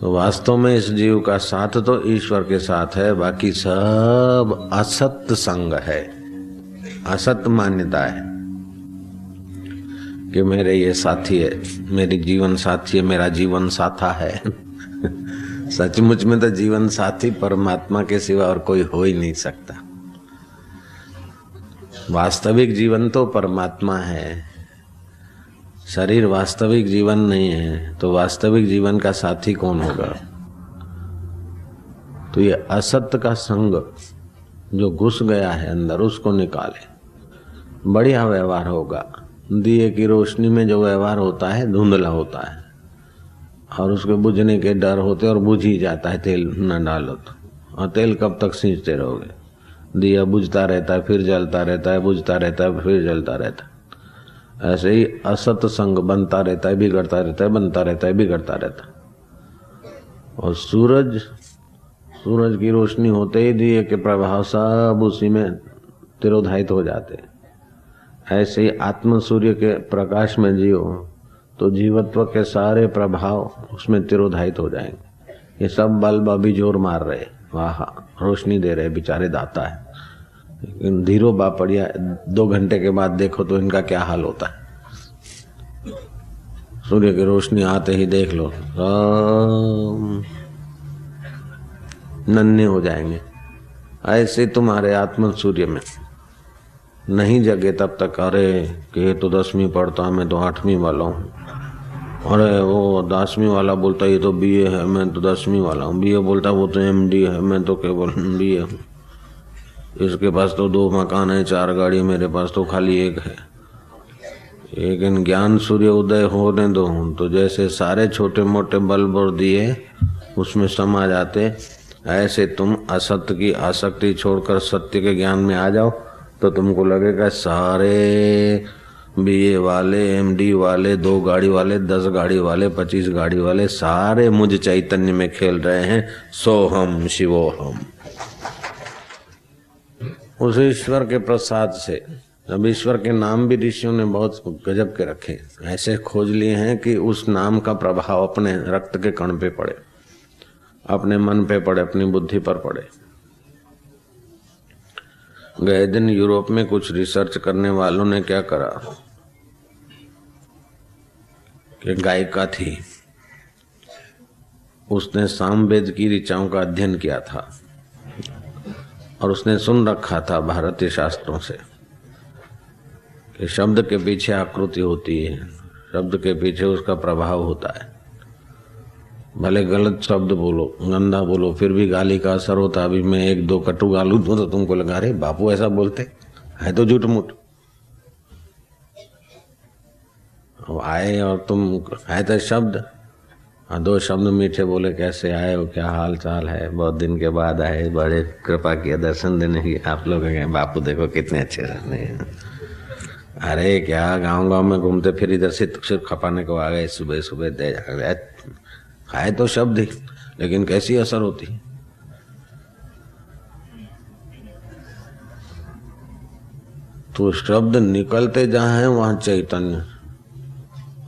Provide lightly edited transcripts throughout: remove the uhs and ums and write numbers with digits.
तो वास्तव में इस जीव का साथ तो ईश्वर के साथ है, बाकी सब असत संग है, असत मान्यता है कि मेरे ये साथी है, मेरी जीवन साथी है, मेरा जीवन साथा है। सचमुच में तो जीवन साथी परमात्मा के सिवा और कोई हो ही नहीं सकता। वास्तविक जीवन तो परमात्मा है, शरीर वास्तविक जीवन नहीं है, तो वास्तविक जीवन का साथी कौन होगा? तो ये असत्य का संग जो घुस गया है अंदर, उसको निकाले, बढ़िया व्यवहार होगा। दिए की रोशनी में जो व्यवहार होता है धुंधला होता है और उसके बुझने के डर होते और बुझ ही जाता है, तेल न डालो तो। और तेल कब तक सींचते रहोगे? दिया बुझता रहता है, फिर जलता रहता है, बुझता रहता है, फिर जलता रहता है। ऐसे ही असत संग बनता रहता है, बिगड़ता रहता है, बनता रहता है, बिगड़ता रहता है। और सूरज की रोशनी होते ही दिए के प्रभाव सब उसी में तिरोधायित हो जाते। ऐसे ही आत्म सूर्य के प्रकाश में जियो तो जीवत्व के सारे प्रभाव उसमें तिरोधायित हो जाएंगे। ये सब बल्ब अभी जोर मार रहे, वाह रोशनी दे रहे, बेचारे दाता है, लेकिन धीरो बापड़िया 2 घंटे के बाद देखो तो इनका क्या हाल होता है। सूर्य की रोशनी आते ही देख लो नन्हे हो जाएंगे। ऐसे तुम्हारे आत्म सूर्य में नहीं जगे तब तक, अरे कि तो 10वीं पढ़ता, मैं तो 8वीं वाला हूँ, अरे वो 10वीं वाला बोलता ये तो बीए है, मैं तो 10वीं वाला हूँ, बीए बोलता वो तो एमडी है, मैं तो केवल बीए हूँ, इसके पास तो 2 मकान है, 4 गाड़ी, मेरे पास तो खाली 1 है। लेकिन ज्ञान सूर्य उदय होने दो तो जैसे सारे छोटे मोटे बल्ब और दिए उसमें समा जाते, ऐसे तुम असत्य की आसक्ति छोड़कर सत्य के ज्ञान में आ जाओ तो तुमको लगेगा सारे बीए वाले, एमडी वाले, 2 गाड़ी वाले, 10 गाड़ी वाले, 25 गाड़ी वाले सारे मुझ चैतन्य में खेल रहे हैं। सोहम शिवोहम। उस ईश्वर के प्रसाद से, अब ईश्वर के नाम भी ऋषियों ने बहुत गजब के रखे, ऐसे खोज लिए हैं कि उस नाम का प्रभाव अपने रक्त के कण पे पड़े, अपने मन पे पड़े, अपनी बुद्धि पर पड़े। गए दिन यूरोप में कुछ रिसर्च करने वालों ने क्या करा कि गायिका थी, उसने सामवेद की ऋचाओं का अध्ययन किया था और उसने सुन रखा था भारतीय शास्त्रों से कि शब्द के पीछे आकृति होती है, शब्द के पीछे उसका प्रभाव होता है। भले गलत शब्द बोलो, गंदा बोलो, फिर भी गाली का असर होता। अभी मैं 1-2 कटु गालू दूं तो तुमको लगा अरे बापू ऐसा बोलते है, तो झूठ मूठ आए और तुम है तो शब्द, 2 शब्द मीठे बोले, कैसे आए हो, क्या हाल चाल है, बहुत दिन के बाद आए, बड़े कृपा किया दर्शन देने की, आप लोग बापू देखो कितने अच्छे रहने हैं। अरे क्या गांव में घूमते फिर इधर से सिर्फ खपाने को आ गए, सुबह सुबह दे जा खाए तो शब्द ही, लेकिन कैसी असर होती। तो शब्द निकलते जहां है वहां चैतन्य,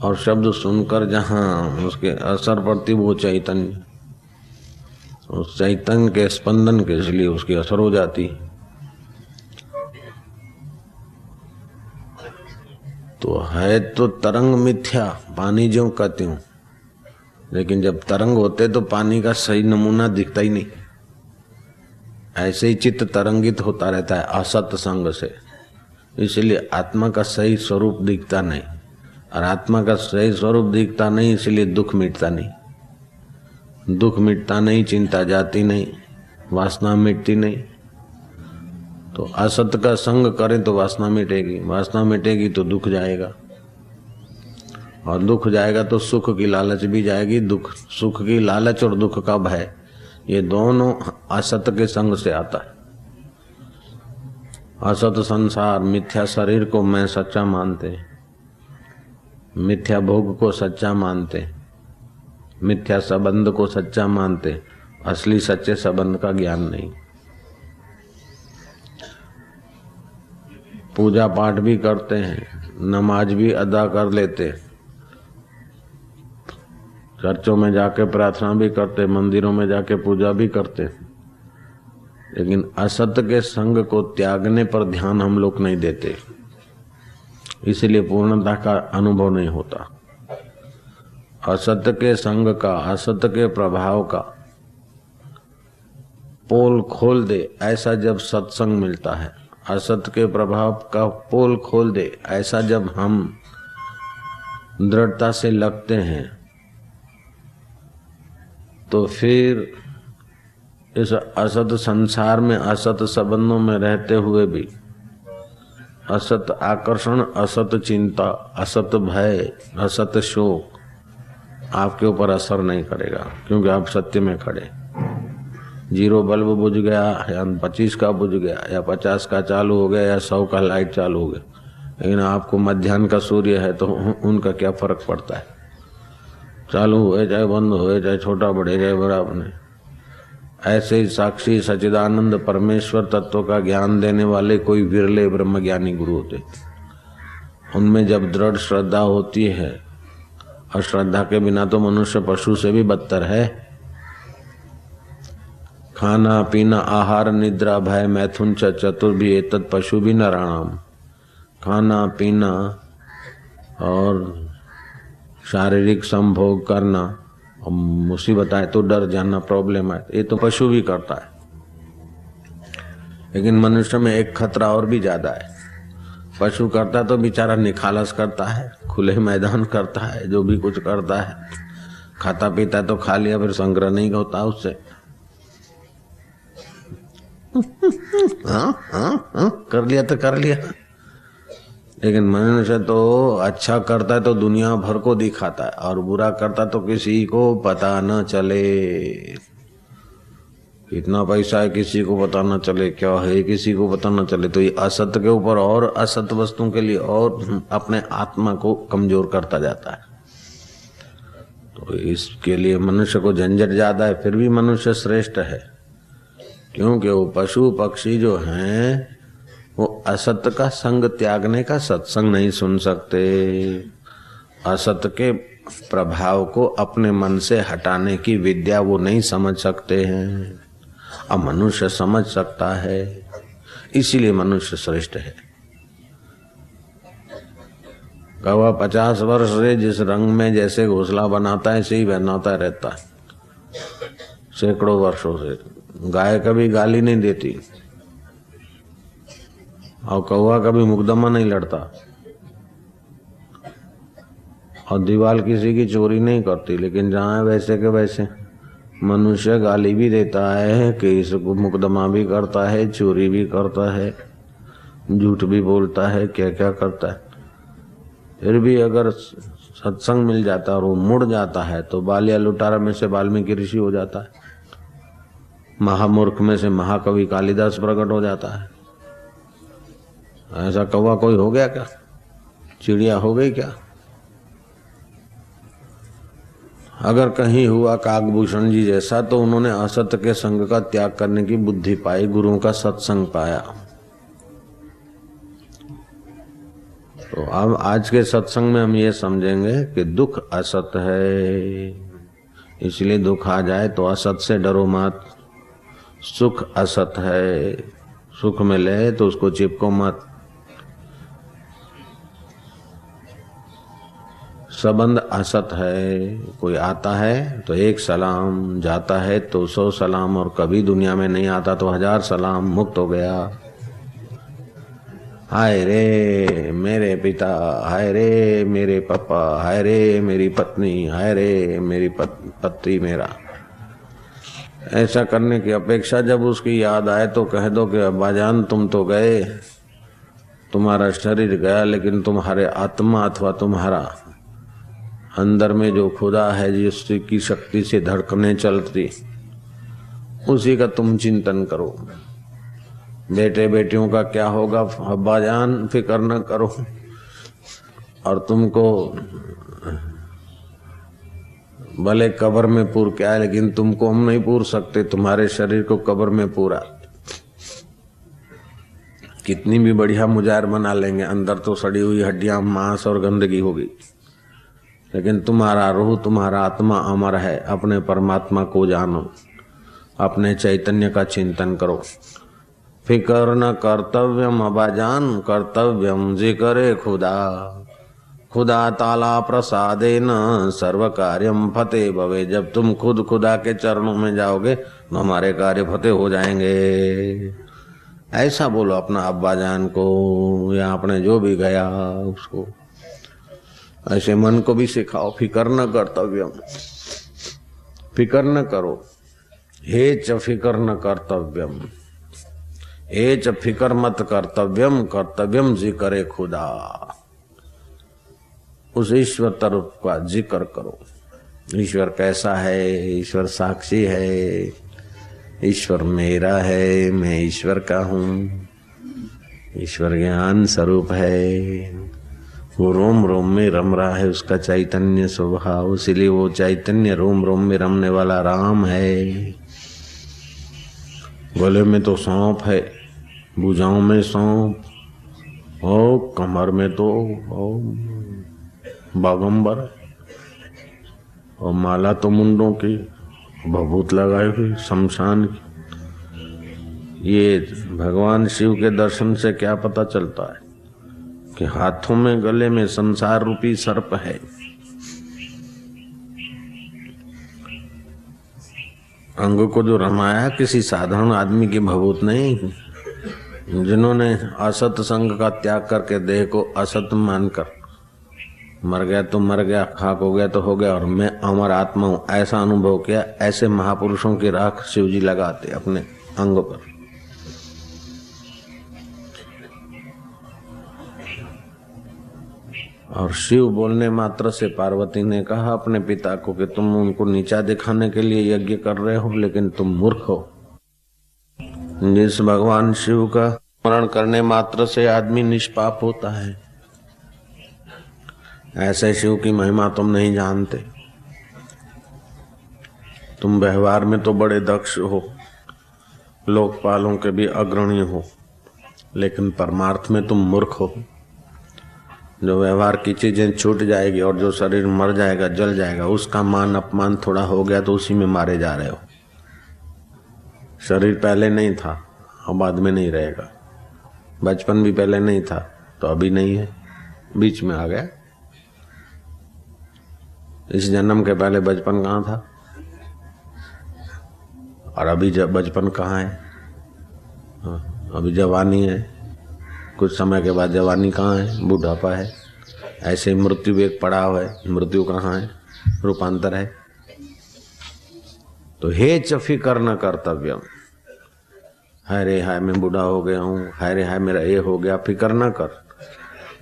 और शब्द सुनकर जहां उसके असर पड़ती वो चैतन्य, उस चैतन्य के स्पंदन के इसलिए उसकी असर हो जाती। तो है तो तरंग मिथ्या, पानी जो कहती हूँ, लेकिन जब तरंग होते तो पानी का सही नमूना दिखता ही नहीं। ऐसे ही चित्त तरंगित होता रहता है असत संग से, इसलिए आत्मा का सही स्वरूप दिखता नहीं, और आत्मा का सही स्वरूप दिखता नहीं इसलिए दुख मिटता नहीं, दुख मिटता नहीं, चिंता जाती नहीं, वासना मिटती नहीं। तो असत का संग करें तो वासना मिटेगी, वासना मिटेगी तो दुख जाएगा, और दुख जाएगा तो सुख की लालच भी जाएगी। दुख, सुख की लालच और दुख का भय, ये दोनों असत के संग से आता है। असत संसार, मिथ्या शरीर को मैं सच्चा मानते, मिथ्या भोग को सच्चा मानते, मिथ्या संबंध को सच्चा मानते, असली सच्चे संबंध का ज्ञान नहीं। पूजा पाठ भी करते हैं, नमाज भी अदा कर लेते, चर्चों में जाके प्रार्थना भी करते, मंदिरों में जाके पूजा भी करते, लेकिन असत्य के संग को त्यागने पर ध्यान हम लोग नहीं देते, इसलिए पूर्णता का अनुभव नहीं होता। असत्य के संग का, असत्य के प्रभाव का पोल खोल दे, ऐसा जब सत्संग मिलता है। असत्य के प्रभाव का पोल खोल दे, ऐसा जब हम दृढ़ता से लगते हैं, तो फिर इस असत संसार में, असत संबंधों में रहते हुए भी असत आकर्षण, असत चिंता, असत भय, असत शोक आपके ऊपर असर नहीं करेगा, क्योंकि आप सत्य में खड़े। 0 बल्ब बुझ गया या 25 का बुझ गया या 50 का चालू हो गया या 100 का लाइट चालू हो गया, लेकिन आपको मध्याह्न का सूर्य है तो उनका क्या फर्क पड़ता है। चालू हुए चाहे बंद हुए, चाहे छोटा बढ़े चाहे बड़ा बने। ऐसे ही साक्षी सच्चिदानंद परमेश्वर तत्व का ज्ञान देने वाले कोई विरले ब्रह्मज्ञानी गुरु होते। उनमें जब दृढ़ श्रद्धा होती है, और श्रद्धा के बिना तो मनुष्य पशु से भी बदतर है। खाना पीना आहार निद्रा भय मैथुन चतुर्भि एतत् पशु भी नराणाम। खाना पीना और शारीरिक संभोग करना, और मुसीबत आए तो डर जाना, प्रॉब्लम आए, ये तो पशु भी करता है। लेकिन मनुष्य में एक खतरा और भी ज्यादा है। पशु करता तो बेचारा निखालस करता है, खुले मैदान करता है, जो भी कुछ करता है, खाता पीता तो खा लिया, फिर संग्रह नहीं होता उससे। कर लिया तो कर लिया। लेकिन मनुष्य तो अच्छा करता है तो दुनिया भर को दिखाता है, और बुरा करता तो किसी को पता न चले। इतना पैसा है किसी को पता न चले, क्या है किसी को पता न चले। तो ये असत्य के ऊपर और असत्य वस्तुओं के लिए और अपने आत्मा को कमजोर करता जाता है। तो इसके लिए मनुष्य को झंझट ज्यादा है, फिर भी मनुष्य श्रेष्ठ है, क्योंकि वो पशु पक्षी जो हैं वो असत्य का संग त्यागने का सत्संग नहीं सुन सकते। असत्य के प्रभाव को अपने मन से हटाने की विद्या वो नहीं समझ सकते हैं। अब मनुष्य समझ सकता है, इसीलिए मनुष्य श्रेष्ठ है। कौवा 50 वर्ष से जिस रंग में जैसे घोंसला बनाता है ऐसे ही बनाता रहता है, सैकड़ों वर्षों से। गाय कभी गाली नहीं देती और कौवा कभी मुकदमा नहीं लड़ता, और दीवार किसी की चोरी नहीं करती। लेकिन जहाँ वैसे के वैसे मनुष्य गाली भी देता है, केस को मुकदमा भी करता है, चोरी भी करता है, झूठ भी बोलता है, क्या क्या करता है। फिर भी अगर सत्संग मिल जाता है और वो मुड़ जाता है तो बालिया लुटारा में से वाल्मीकि ऋषि हो जाता है, महामूर्ख में से महाकवि कालिदास प्रकट हो जाता है। ऐसा कौवा कोई हो गया क्या? चिड़िया हो गई क्या? अगर कहीं हुआ काकभूषण जी जैसा, तो उन्होंने असत्य के संग का त्याग करने की बुद्धि पाई, गुरुओं का सत्संग पाया। तो अब आज के सत्संग में हम ये समझेंगे कि दुख असत्य है, इसलिए दुख आ जाए तो असत्य से डरो मत। सुख असत्य है, सुख मिले तो उसको चिपको मत। संबंध असत है, कोई आता है तो 1 सलाम, जाता है तो 100 सलाम, और कभी दुनिया में नहीं आता तो 1000 सलाम, मुक्त हो गया। हाय रे मेरे पिता, हाय रे मेरे पापा, हाय रे मेरी पत्नी, हाय रे मेरी पति मेरा। ऐसा करने की अपेक्षा जब उसकी याद आए तो कह दो कि अब्बाजान तुम तो गए, तुम्हारा शरीर गया, लेकिन तुम्हारे आत्मा अथवा तुम्हारा अंदर में जो खुदा है, जिसकी शक्ति से धड़कने चलती, उसी का तुम चिंतन करो। बेटे बेटियों का क्या होगा अब्बाजान फिक्र न करो, और तुमको भले कब्र में पूर क्या है, लेकिन तुमको हम नहीं पूर सकते, तुम्हारे शरीर को कब्र में पूरा। कितनी भी बढ़िया मुजाहिर बना लेंगे, अंदर तो सड़ी हुई हड्डियां, मांस और गंदगी होगी। लेकिन तुम्हारा रूह, तुम्हारा आत्मा अमर है। अपने परमात्मा को जानो, अपने चैतन्य का चिंतन करो। फिकर न कर्तव्यम अबाजान, कर्तव्यम जिक्रे खुदा। खुदा ताला प्रसादे न सर्व कार्यम फतेह भवे। जब तुम खुद खुदा के चरणों में जाओगे तो हमारे कार्य फतेह हो जाएंगे। ऐसा बोलो अपना अब्बाजान को या अपने जो भी गया उसको, ऐसे मन को भी सिखाओ। फिकर न कर्तव्यम, फिकर न करो। हे च फिकर न कर्तव्यम, हे च फिकर मत कर्तव्यम, कर्तव्यम जिक्रे खुदा। उस ईश्वर तरफ का जिक्र करो। ईश्वर कैसा है? ईश्वर साक्षी है, ईश्वर मेरा है, मैं ईश्वर का हूँ। ईश्वर ज्ञान स्वरूप है, वो रोम रोम में रम रहा है, उसका चैतन्य स्वभाव। इसलिए वो चैतन्य रोम रोम में रमने वाला राम है। गले में तो सौंप है, भुजाओं में सौंप, और कमर में तो बागंबर, और माला तो मुंडों की, भभूत लगाई हुई शमशान की। ये भगवान शिव के दर्शन से क्या पता चलता है कि हाथों में गले में संसार रूपी सर्प है। अंग को जो रमाया किसी साधारण आदमी की भभूत नहीं। जिन्होंने असत संग का त्याग करके देह को असत मानकर मर गया तो मर गया, खाक हो गया तो हो गया, और मैं अमर आत्मा हूं ऐसा अनुभव किया, ऐसे महापुरुषों की राख शिव जी लगाते अपने अंग पर। और शिव बोलने मात्र से पार्वती ने कहा अपने पिता को कि तुम उनको नीचा दिखाने के लिए यज्ञ कर रहे हो, लेकिन तुम मूर्ख हो। जिस भगवान शिव का स्मरण करने मात्र से आदमी निष्पाप होता है, ऐसे शिव की महिमा तुम नहीं जानते। तुम व्यवहार में तो बड़े दक्ष हो, लोकपालों के भी अग्रणी हो, लेकिन परमार्थ में तुम मूर्ख हो। जो व्यवहार की चीजें छूट जाएगी और जो शरीर मर जाएगा, जल जाएगा, उसका मान अपमान थोड़ा हो गया तो उसी में मारे जा रहे हो। शरीर पहले नहीं था, अब बाद में नहीं रहेगा। बचपन भी पहले नहीं था तो अभी नहीं है, बीच में आ गया। इस जन्म के पहले बचपन कहाँ था और अभी जब बचपन कहाँ है? अभी जवानी है, कुछ समय के बाद जवानी कहाँ है? बुढ़ापा है। ऐसे मृत्यु एक पड़ाव है, मृत्यु कहाँ है? रूपांतर है। तो हे च फिकर न कर्तव्यम, हाय रे हाय मैं बूढ़ा हो गया हूँ, हाय रे हाय मेरा ये हो गया, फिकर न कर।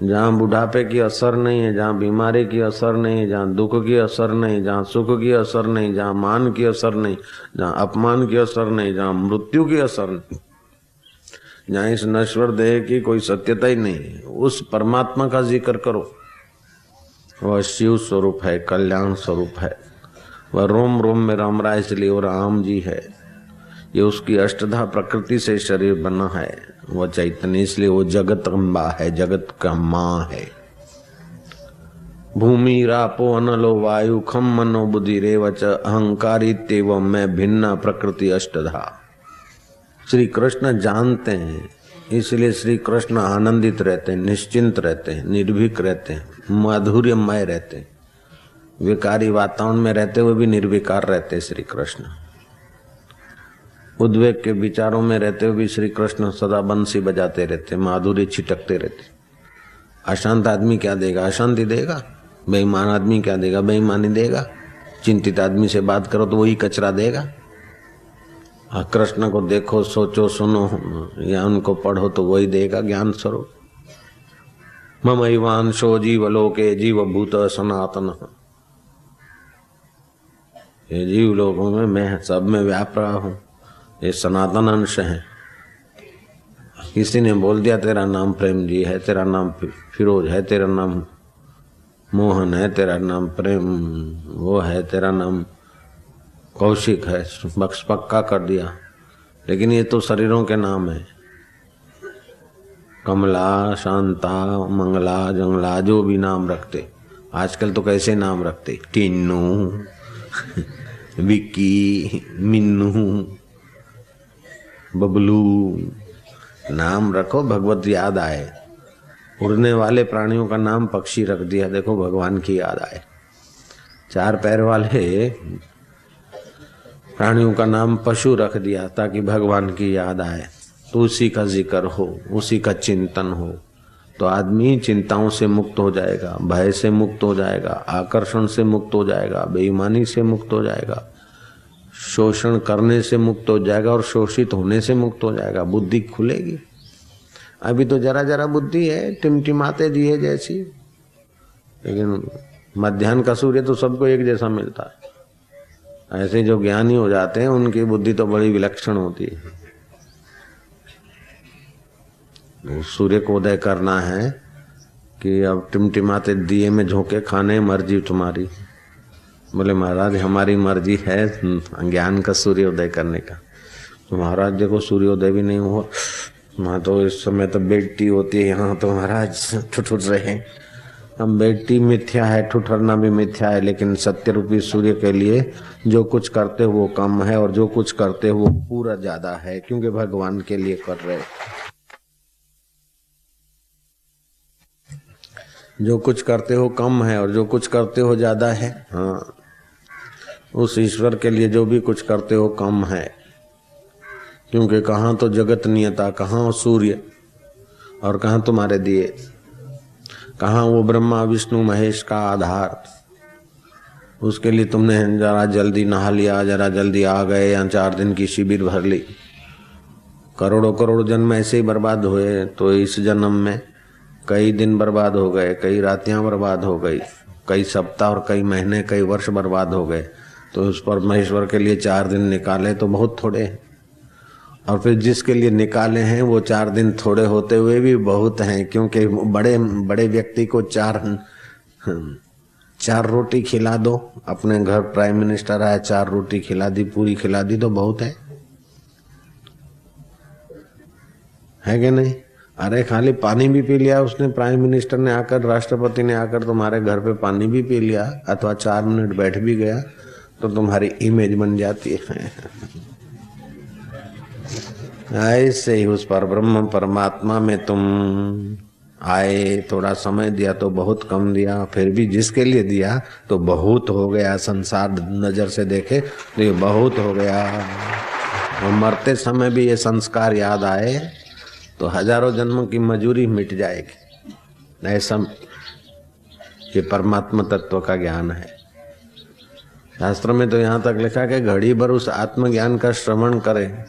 जहाँ बुढ़ापे की असर नहीं है, जहाँ बीमारी की असर नहीं, जहाँ दुख की असर नहीं, जहाँ सुख की असर नहीं, जहाँ मान की असर नहीं, जहाँ अपमान की असर नहीं, जहाँ मृत्यु की असर नहीं, जहाँ इस नश्वर देह की कोई सत्यता ही नहीं, उस परमात्मा का जिक्र करो। वह शिव स्वरूप है, कल्याण स्वरूप है, वह रोम रोम में राम रहा, इसलिए वो राम जी है। ये उसकी अष्टधा प्रकृति से शरीर बना है, वह चैतन्य, इसलिए वो जगत अम्बा है, जगत का माँ है। भूमि रापो अनलो वायु खम मनो बुद्धि रेवच अहंकारी तेव मैं भिन्ना प्रकृति अष्टधा। श्री कृष्ण जानते हैं, इसलिए श्री कृष्ण आनंदित रहते हैं, निश्चिंत रहते हैं, निर्भीक रहते हैं, माधुर्यमय रहते हैं। विकारी वातावरण में रहते हुए भी निर्विकार रहते श्री कृष्ण। उद्वेग के विचारों में रहते हुए भी श्री कृष्ण सदा बंसी बजाते रहते, माधुर्य छिटकते रहते। अशांत आदमी क्या देगा? अशांति देगा। बेईमान आदमी क्या देगा? बेईमानी देगा। चिंतित आदमी से बात करो तो वही कचरा देगा। कृष्ण को देखो, सोचो, सुनो या उनको पढ़ो तो वही देगा ज्ञान स्वरूप। ममैवांशो जीवलोके जीवभूत सनातन। ये जीव लोगों में मैं सब में व्याप रहा हूँ, ये सनातन अंश है। किसी ने बोल दिया तेरा नाम प्रेम जी है, तेरा नाम फिरोज है, तेरा नाम मोहन है, तेरा नाम प्रेम वो है, तेरा नाम कौशिक है, बक्स पक्का कर दिया। लेकिन ये तो शरीरों के नाम है। कमला, शांता, मंगला, जंगला, जो भी नाम रखते, आजकल तो कैसे नाम रखते, टिन्नू, विक्की, मिन्नू, बबलू, नाम रखो भगवत याद आए। उड़ने वाले प्राणियों का नाम पक्षी रख दिया, देखो भगवान की याद आए। चार पैर वाले प्राणियों का नाम पशु रख दिया ताकि भगवान की याद आए, तो उसी का जिक्र हो, उसी का चिंतन हो, तो आदमी चिंताओं से मुक्त हो जाएगा, भय से मुक्त हो जाएगा, आकर्षण से मुक्त हो जाएगा, बेईमानी से मुक्त हो जाएगा, शोषण करने से मुक्त हो जाएगा और शोषित होने से मुक्त हो जाएगा। बुद्धि खुलेगी। अभी तो जरा जरा बुद्धि है, टिमटिमाते दिए जैसी, लेकिन मध्याह्न का सूर्य तो सबको एक जैसा मिलता है। ऐसे जो ज्ञानी हो जाते हैं उनकी बुद्धि तो बड़ी विलक्षण होती है। सूर्य को उदय करना है कि अब टिमटिमाते दिए में झोंके खाने, मर्जी तुम्हारी। बोले महाराज हमारी मर्जी है ज्ञान का सूर्योदय करने का। तो महाराज देखो सूर्योदय भी नहीं हुआ, वहाँ तो इस समय तो बेटी होती है, यहाँ तो महाराज ठुठुर रहे। अब बेटी मिथ्या है, ठुठरना भी मिथ्या है, लेकिन सत्य रूपी सूर्य के लिए जो कुछ करते हो वो कम है और जो कुछ करते हो वो पूरा ज्यादा है, क्योंकि भगवान के लिए कर रहे। जो कुछ करते हो कम है और जो कुछ करते हो ज्यादा है। हाँ, उस ईश्वर के लिए जो भी कुछ करते हो कम है, क्योंकि कहाँ तो जगत नियता, कहाँ सूर्य और कहाँ तुम्हारे दिए, कहाँ वो ब्रह्मा विष्णु महेश का आधार। उसके लिए तुमने जरा जल्दी नहा लिया, जरा जल्दी आ गए, या 4 दिन की शिविर भर ली। करोड़ों करोड़ जन्म ऐसे ही बर्बाद हुए, तो इस जन्म में कई दिन बर्बाद हो गए, कई रातियां बर्बाद हो गई, कई सप्ताह और कई महीने, कई वर्ष बर्बाद हो गए। तो उस परमेश्वर के लिए 4 दिन निकाले तो बहुत थोड़े हैं, और फिर जिसके लिए निकाले हैं वो 4 दिन थोड़े होते हुए भी बहुत हैं, क्योंकि बड़े बड़े व्यक्ति को 4 रोटी खिला दो। अपने घर प्राइम मिनिस्टर आया, 4 रोटी खिला दी, पूरी खिला दी तो बहुत है कि नहीं? अरे खाली पानी भी पी लिया उसने, प्राइम मिनिस्टर ने आकर, राष्ट्रपति ने आकर तुम्हारे घर पे पानी भी पी लिया अथवा 4 मिनट बैठ भी गया, तो तुम्हारी इमेज बन जाती है। ऐसे ही उस पर ब्रह्म परमात्मा में तुम आए, थोड़ा समय दिया तो बहुत कम दिया, फिर भी जिसके लिए दिया तो बहुत हो गया। संसार नजर से देखे तो ये बहुत हो गया। और मरते समय भी ये संस्कार याद आए तो हजारों जन्मों की मजूरी मिट जाएगी। ऐसा ये परमात्मा तत्व का ज्ञान है। शास्त्र में तो यहाँ तक लिखा कि घड़ी भर उस आत्मज्ञान का श्रवण करे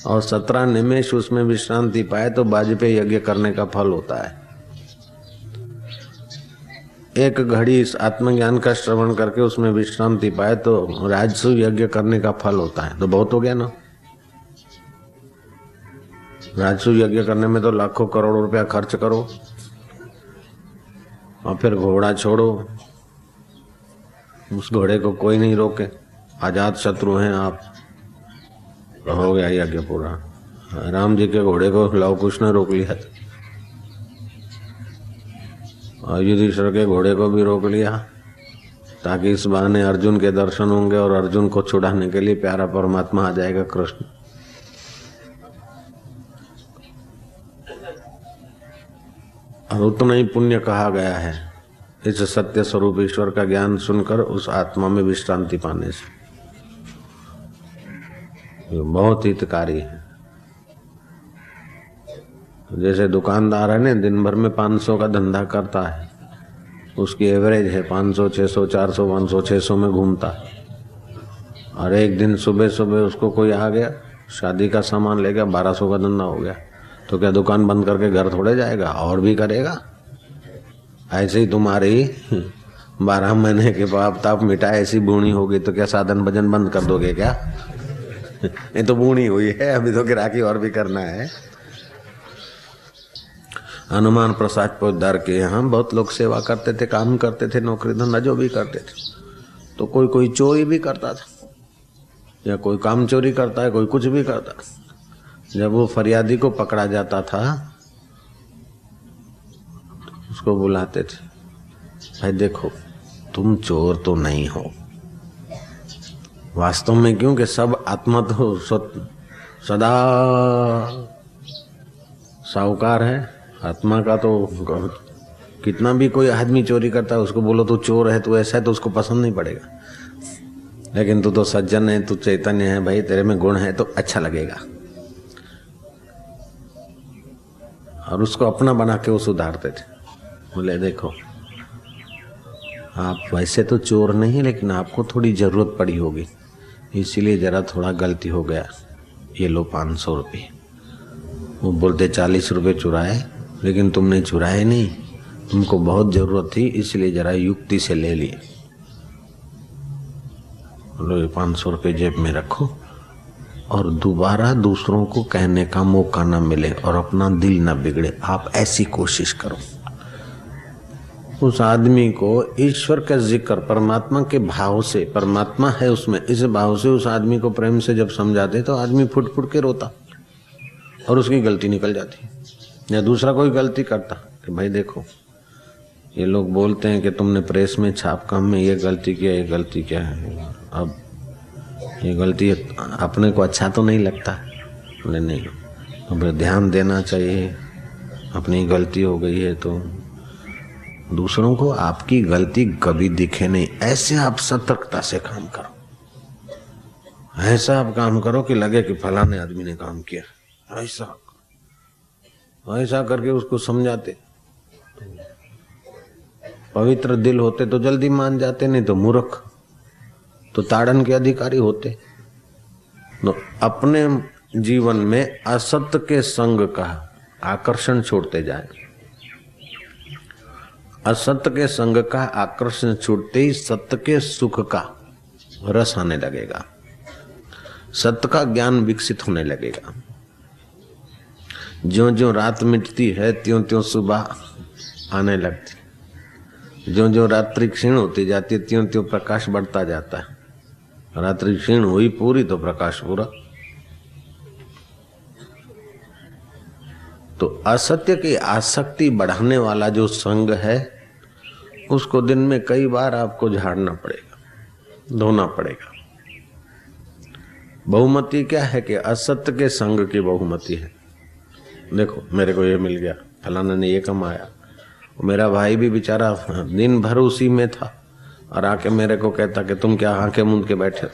और 17 निमेष उसमें विश्रांति पाए तो वाजपेयी यज्ञ करने का फल होता है। एक घड़ी इस आत्मज्ञान का श्रवण करके उसमें विश्रांति पाए तो राजसूय यज्ञ करने का फल होता है। तो बहुत हो गया ना। राजसूय यज्ञ करने में तो लाखों करोड़ों रुपया खर्च करो और फिर घोड़ा छोड़ो, उस घोड़े को कोई नहीं रोके, आजाद शत्रु हैं आप, हो गया यज्ञ पूरा। राम जी के घोड़े को लव कुश ने रोक लिया और युधिष्ठिर के घोड़े को भी रोक लिया, ताकि इस बहाने अर्जुन के दर्शन होंगे और अर्जुन को छुड़ाने के लिए प्यारा परमात्मा आ जाएगा कृष्ण। और उतना ही पुण्य कहा गया है इस सत्य स्वरूप ईश्वर का ज्ञान सुनकर उस आत्मा में विश्रांति पाने से। ये बहुत हितकारी है। जैसे दुकानदार है ना, दिन भर में 500 का धंधा करता है, उसकी एवरेज है 500, 600, 400, 500, 600 में घूमता है। और एक दिन सुबह सुबह उसको कोई आ गया, शादी का सामान ले गया, 1200 का धंधा हो गया, तो क्या दुकान बंद करके घर थोड़े जाएगा, और भी करेगा। ऐसे ही तुम्हारी 12 महीने के पाप ताप मिटा ऐसी बूढ़ी होगी तो क्या साधन भजन बंद कर दोगे क्या? ये तो बूढ़ी हुई है, अभी तो गिराकी और भी करना है। हनुमान प्रसाद पोद्दार के यहाँ बहुत लोग सेवा करते थे, काम करते थे, नौकरी धंधा जो भी करते थे, तो कोई चोरी भी करता था, या कोई काम चोरी करता है, कोई कुछ भी करता। जब वो फरियादी को पकड़ा जाता था, उसको बुलाते थे, भाई देखो तुम चोर तो नहीं हो वास्तव में, क्योंकि सब आत्मा तो सदा साहूकार है। आत्मा का तो कितना भी कोई आदमी चोरी करता है उसको बोलो तू चोर है, तू ऐसा है, तो उसको पसंद नहीं पड़ेगा। लेकिन तू तो सज्जन है, तू चैतन्य है भाई, तेरे में गुण है तो अच्छा लगेगा, और उसको अपना बना के वो सुधारते थे। बोले देखो आप वैसे तो चोर नहीं, लेकिन आपको थोड़ी जरूरत पड़ी होगी, इसीलिए जरा थोड़ा गलती हो गया, ये लो 500 रुपये। वो बोलते 40 रुपये चुराए, लेकिन तुमने चुराए नहीं, तुमको बहुत जरूरत थी इसलिए जरा युक्ति से ले लिए। लो ये 500 रुपये जेब में रखो, और दोबारा दूसरों को कहने का मौका न मिले और अपना दिल न बिगड़े, आप ऐसी कोशिश करो। उस आदमी को ईश्वर का जिक्र परमात्मा के भाव से, परमात्मा है उसमें, इस भाव से उस आदमी को प्रेम से जब समझाते तो आदमी फुट फुट के रोता और उसकी गलती निकल जाती। या दूसरा कोई गलती करता कि भाई देखो ये लोग बोलते हैं कि तुमने प्रेस में छाप काम में ये गलती किया, ये गलती क्या है, अब ये गलती अपने को अच्छा तो नहीं लगता। बोले नहीं, तो फिर ध्यान देना चाहिए, अपनी गलती हो गई है तो दूसरों को आपकी गलती कभी दिखे नहीं, ऐसे आप सतर्कता से काम करो, ऐसा आप काम करो कि लगे कि फलाने आदमी ने काम किया, ऐसा ऐसा करके उसको समझाते। पवित्र दिल होते तो जल्दी मान जाते, नहीं तो मूर्ख तो ताड़न के अधिकारी होते। तो अपने जीवन में असत्य के संग का आकर्षण छोड़ते जाए। असत्य के संग का आकर्षण छूटते ही सत्य के सुख का रस आने लगेगा, सत्य का ज्ञान विकसित होने लगेगा। ज्यों ज्यों रात मिटती है त्यों त्यों सुबह आने लगती, ज्यों ज्यों रात्रि क्षीण होती जाती है त्यों त्यों प्रकाश बढ़ता जाता है। रात्रि क्षीण हुई पूरी तो प्रकाश पूरा। तो असत्य की आसक्ति बढ़ाने वाला जो संग है उसको दिन में कई बार आपको झाड़ना पड़ेगा, धोना पड़ेगा। बहुमति क्या है कि असत्य के संग की बहुमति है। देखो मेरे को ये मिल गया, फलाना ने ये कमाया, मेरा भाई भी बेचारा दिन भर उसी में था और आके मेरे को कहता कि तुम क्या आंखें मूंद के बैठे,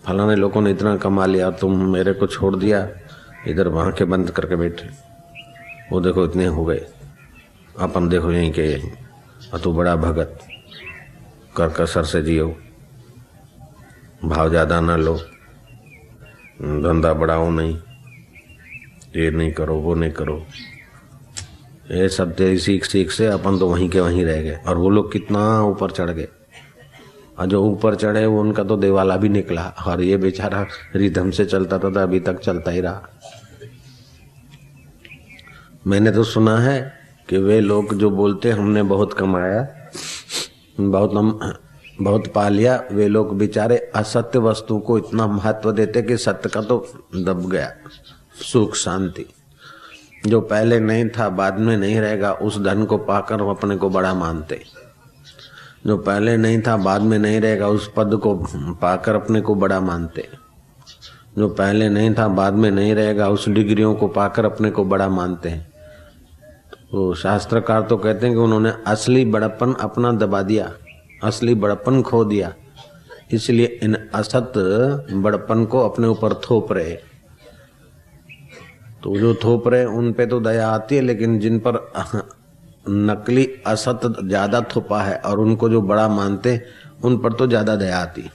फलाने लोगों ने इतना कमा लिया, तुम मेरे को छोड़ दिया, इधर आंखें बंद करके बैठे, वो देखो इतने हो गए, अपन देखो यहीं के यहीं, तू बड़ा भगत, कर कसर से जियो, भाव ज्यादा ना लो, धंधा बढ़ाओ नहीं, ये नहीं करो वो नहीं करो। ये सब तेरी सीख सीख से अपन तो वहीं के वहीं रह गए, और वो लोग कितना ऊपर चढ़ गए, और जो ऊपर चढ़े वो उनका तो देवाला भी निकला, और ये बेचारा रिदम से चलता था तो अभी तक चलता ही रहा। मैंने तो सुना है कि वे लोग जो बोलते हमने बहुत कमाया, बहुत पा लिया, वे लोग बेचारे असत्य वस्तु को इतना महत्व देते कि सत्य का तो दब गया सुख शांति। जो पहले नहीं था बाद में नहीं रहेगा, उस धन को पाकर वो अपने को बड़ा मानते। जो पहले नहीं था बाद में नहीं रहेगा, उस पद को पाकर अपने को बड़ा मानते। जो पहले नहीं था बाद में नहीं रहेगा, उस डिग्रियों को पाकर अपने को बड़ा मानते हैं। तो शास्त्रकार तो कहते हैं कि उन्होंने असली बड़प्पन अपना दबा दिया, असली बड़प्पन खो दिया, इसलिए इन असत बड़प्पन को अपने ऊपर थोप रहे। तो जो थोप रहे उन पे तो दया आती है, लेकिन जिन पर नकली असत ज्यादा थोपा है और उनको जो बड़ा मानते उन पर तो ज्यादा दया आती।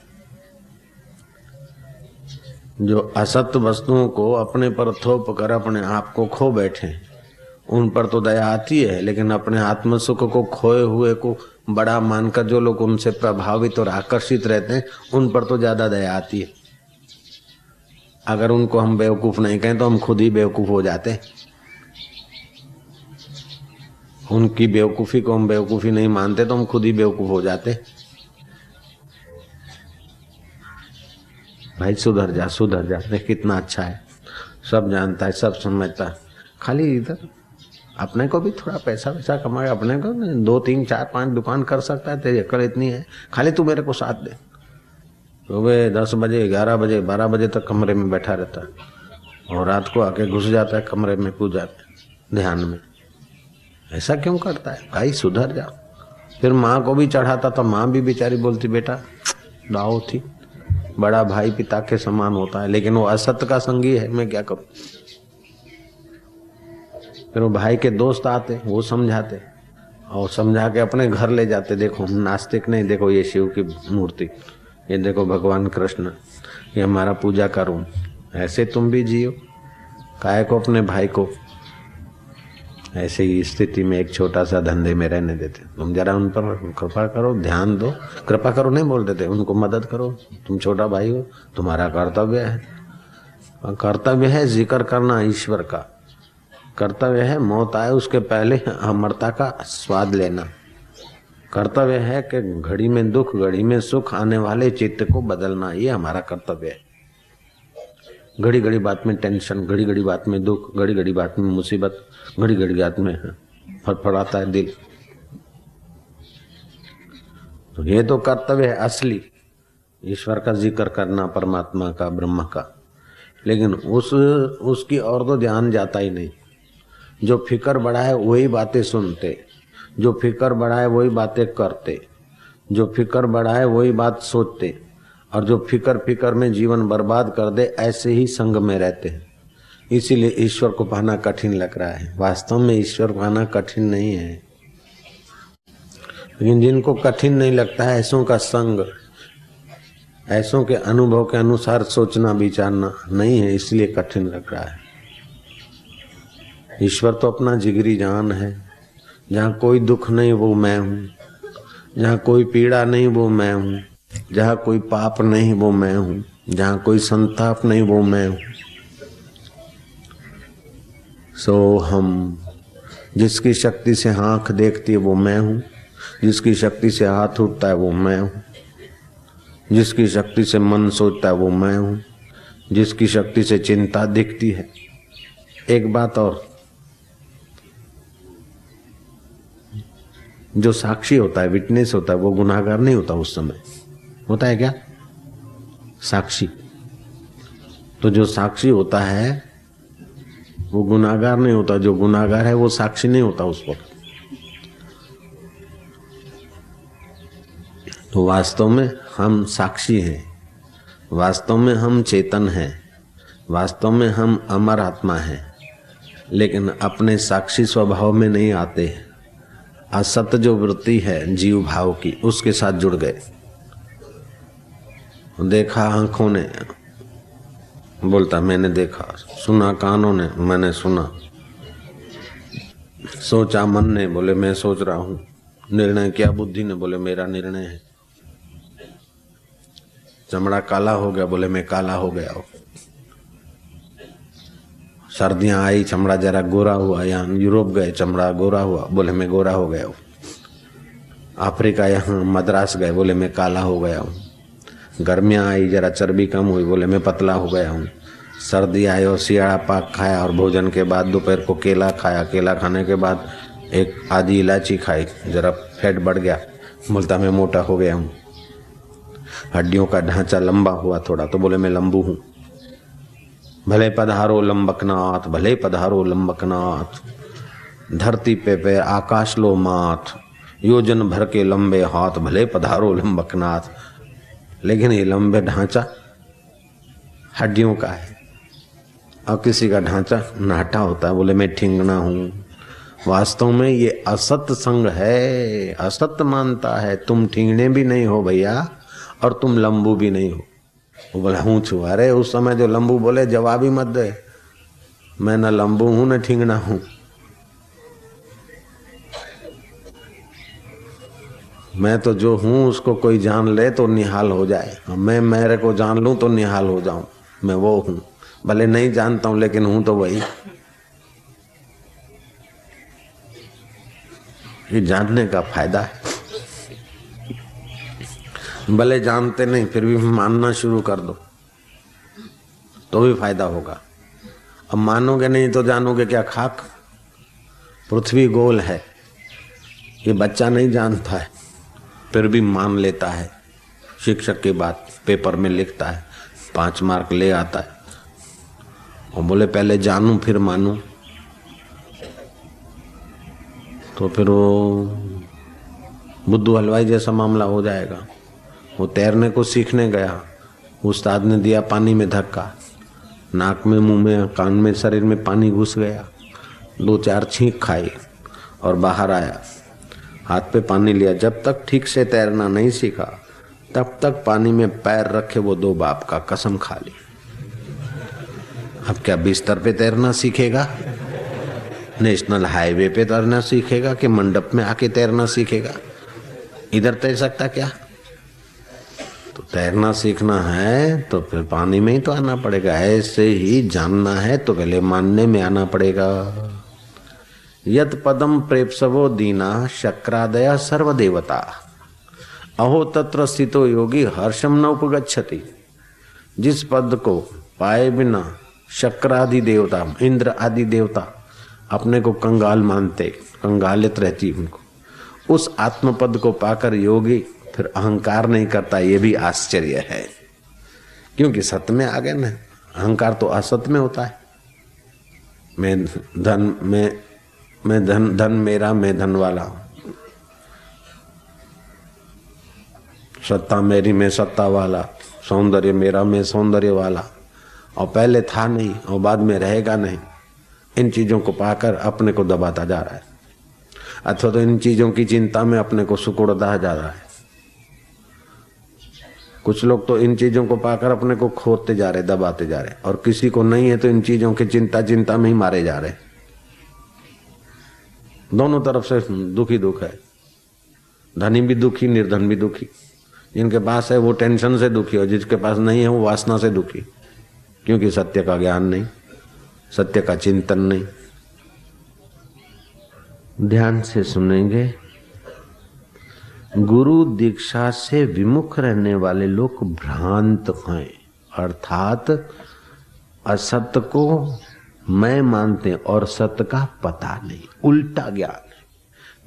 जो असत वस्तुओं को अपने पर थोप कर अपने आप को खो बैठे उन पर तो दया आती है, लेकिन अपने आत्म सुख को खोए हुए को बड़ा मानकर जो लोग उनसे प्रभावित और आकर्षित रहते हैं उन पर तो ज्यादा दया आती है। अगर उनको हम बेवकूफ नहीं कहें तो हम खुद ही बेवकूफ हो जाते। उनकी बेवकूफी को हम बेवकूफी नहीं मानते तो हम खुद ही बेवकूफ हो जाते। भाई सुधर जा सुधर जा, देख कितना अच्छा है, सब जानता है सब समझता है, खाली इधर अपने को भी थोड़ा पैसा वैसा कमाए, अपने को 2 3 4 5 दुकान कर सकता है, तेरी अकल इतनी है, खाली तू मेरे को साथ दे। सुबह 10 बजे 11 बजे 12 बजे तक कमरे में बैठा रहता है और रात को आके घुस जाता है कमरे में पूजा में ध्यान में। ऐसा क्यों करता है भाई, सुधर जा। फिर माँ को भी चढ़ाता तो माँ भी बेचारी बोलती बेटा दाओ थी, बड़ा भाई पिता के समान होता है, लेकिन वो असत्य का संगी है, मैं क्या करूं। फिर वो भाई के दोस्त आते, वो समझाते और समझा के अपने घर ले जाते, देखो हम नास्तिक नहीं, देखो ये शिव की मूर्ति, ये देखो भगवान कृष्ण, ये हमारा पूजा का रूम। ऐसे तुम भी जियो, काहे को अपने भाई को ऐसे ही स्थिति में एक छोटा सा धंधे में रहने देते। तुम जरा उन पर कृपा करो, ध्यान दो, कृपा करो नहीं बोल देते, उनको मदद करो, तुम छोटा भाई हो, तुम्हारा कर्तव्य है। कर्तव्य है जिक्र करना ईश्वर का, कर्तव्य है मौत आए उसके पहले अमरता का स्वाद लेना, कर्तव्य है कि घड़ी में दुख घड़ी में सुख आने वाले चित्त को बदलना, ये हमारा कर्तव्य है। घड़ी घड़ी बात में टेंशन, घड़ी घड़ी बात में दुख, घड़ी घड़ी बात में मुसीबत, घड़ी घड़ी बात में फड़फड़ाता है दिल, तो ये तो कर्तव्य है असली, ईश्वर का जिक्र करना, परमात्मा का, ब्रह्म का। लेकिन उसकी और तो ध्यान जाता ही नहीं। जो फिक्र बढ़ाए वही बातें सुनते, जो फिक्र बढ़ाए वही बातें करते, जो फिक्र बढ़ाए वही बात सोचते, और जो फिक्र में जीवन बर्बाद कर दे ऐसे ही संग में रहते हैं। इसीलिए ईश्वर को पाना कठिन लग रहा है। वास्तव में ईश्वर पाना कठिन नहीं है, लेकिन जिनको कठिन नहीं लगता है ऐसों का संग, ऐसों के अनुभव के अनुसार सोचना विचारना नहीं है, इसलिए कठिन लग रहा है। ईश्वर तो अपना जिगरी जान है। जहाँ कोई दुख नहीं वो मैं हूँ, जहाँ कोई पीड़ा नहीं वो मैं हूँ, जहाँ कोई पाप नहीं वो मैं हूँ, जहाँ कोई संताप नहीं वो मैं हूँ। सो हम, जिसकी शक्ति से आँख देखती है वो मैं हूँ, जिसकी शक्ति से हाथ उठता है वो मैं हूँ, जिसकी शक्ति से मन सोचता है वो मैं हूँ, जिसकी शक्ति से चिंता दिखती है। एक बात और, जो साक्षी होता है, विटनेस होता है, वो गुनाहगार नहीं होता उस समय। होता है क्या? साक्षी। तो जो साक्षी होता है वो गुनाहगार नहीं होता, जो गुनाहगार है वो साक्षी नहीं होता उस वक्त। तो वास्तव में हम साक्षी हैं, वास्तव में हम चेतन हैं, वास्तव में हम अमर आत्मा हैं, लेकिन अपने साक्षी स्वभाव में नहीं आते। असत जो वृत्ति है जीव भाव की, उसके साथ जुड़ गए। देखा आंखों ने, बोलता मैंने देखा, सुना कानों ने, मैंने सुना, सोचा मन ने, बोले मैं सोच रहा हूँ, निर्णय किया बुद्धि ने, बोले मेरा निर्णय है। चमड़ा काला हो गया, बोले मैं काला हो गया हूँ। सर्दियां आई, चमड़ा जरा गोरा हुआ, यहाँ यूरोप गए चमड़ा गोरा हुआ, बोले मैं गोरा हो गया हूँ। अफ्रीका यहाँ मद्रास गए, बोले मैं काला हो गया हूँ। गर्मियाँ आई, जरा चर्बी कम हुई, बोले मैं पतला हो गया हूँ। सर्दी आई और शियाड़ा पाक खाया, और भोजन के बाद दोपहर को केला खाया, केला खाने के बाद एक आधी इलायची खाई, जरा फैट बढ़ गया, बोलता मैं मोटा हो गया हूँ। हड्डियों का ढांचा लंबा हुआ थोड़ा, तो बोले मैं लंबू हूँ। भले पधारो लंबकनाथ, भले पधारो लंबकनाथ, धरती पे आकाश लो माथ, योजन भर के लंबे हाथ, भले पधारो लंबकनाथ। लेकिन ये लंबे ढांचा हड्डियों का है, और किसी का ढांचा नाटा होता है, बोले मैं ठिंगना हूँ। वास्तव में ये असत संग है, असत मानता है। तुम ठिंगने भी नहीं हो भैया, और तुम लंबू भी नहीं हो। वो बोला हूँ छू। अरे उस समय जो लंबू बोले जवाब ही मत दे, मैं न लंबू हूं न ठिंगना हूं। मैं तो जो हूं उसको कोई जान ले तो निहाल हो जाए, मैं मेरे को जान लूं तो निहाल हो जाऊं। मैं वो हूं, भले नहीं जानता हूं लेकिन हूं तो वही। ये जानने का फायदा है। भले जानते नहीं फिर भी मानना शुरू कर दो तो भी फायदा होगा। अब मानोगे नहीं तो जानोगे क्या खाक। पृथ्वी गोल है, ये बच्चा नहीं जानता है, फिर भी मान लेता है। शिक्षक की बात पेपर में लिखता है, 5 मार्क ले आता है और बोले पहले जानूं फिर मानूं, तो फिर वो बुद्धू हलवाई जैसा मामला हो जाएगा। वो तैरने को सीखने गया, उस्ताद ने दिया पानी में धक्का, नाक में, मुंह में, कान में, शरीर में पानी घुस गया, 2-4 छींक खाई और बाहर आया। हाथ पे पानी लिया, जब तक ठीक से तैरना नहीं सीखा तब तक पानी में पैर रखे वो 2 बाप का कसम खा ली। अब क्या बिस्तर पे तैरना सीखेगा, नेशनल हाईवे पे तैरना सीखेगा कि मंडप में आके तैरना सीखेगा? इधर तैर सकता क्या? तो तैरना सीखना है तो फिर पानी में ही तो आना पड़ेगा। ऐसे ही जानना है तो पहले मानने में आना पड़ेगा। यत पदम प्रेप्सवो दीना शक्रादया सर्वदेवता अहो तत्र स्थितो योगी हर्षम न उपगच्छति। जिस पद को पाए बिना शक्रादि देवता, इंद्र आदि देवता अपने को कंगाल मानते, कंगालित रहती उनको, उस आत्मपद को पाकर योगी फिर अहंकार नहीं करता। ये भी आश्चर्य है, क्योंकि सत्य में आ गए ना। अहंकार तो असत में होता है। मैं धन मेरा, मैं धन वाला, सत्ता मेरी, मैं सत्ता वाला, सौंदर्य मेरा, मैं सौंदर्य वाला, और पहले था नहीं और बाद में रहेगा नहीं। इन चीजों को पाकर अपने को दबाता जा रहा है, अथवा तो इन चीजों की चिंता में अपने को सुकुड़ता जा रहा है। कुछ लोग तो इन चीजों को पाकर अपने को खोदते जा रहे, दबाते जा रहे, और किसी को नहीं है तो इन चीजों की चिंता में ही मारे जा रहे। दोनों तरफ से दुखी दुख है, धनी भी दुखी, निर्धन भी दुखी। जिनके पास है वो टेंशन से दुखी, और जिसके पास नहीं है वो वासना से दुखी, क्योंकि सत्य का ज्ञान नहीं, सत्य का चिंतन नहीं। ध्यान से सुनेंगे। गुरु दीक्षा से विमुख रहने वाले लोग भ्रांत हैं, अर्थात असत्य को मैं मानते और सत्य का पता नहीं, उल्टा ज्ञान है।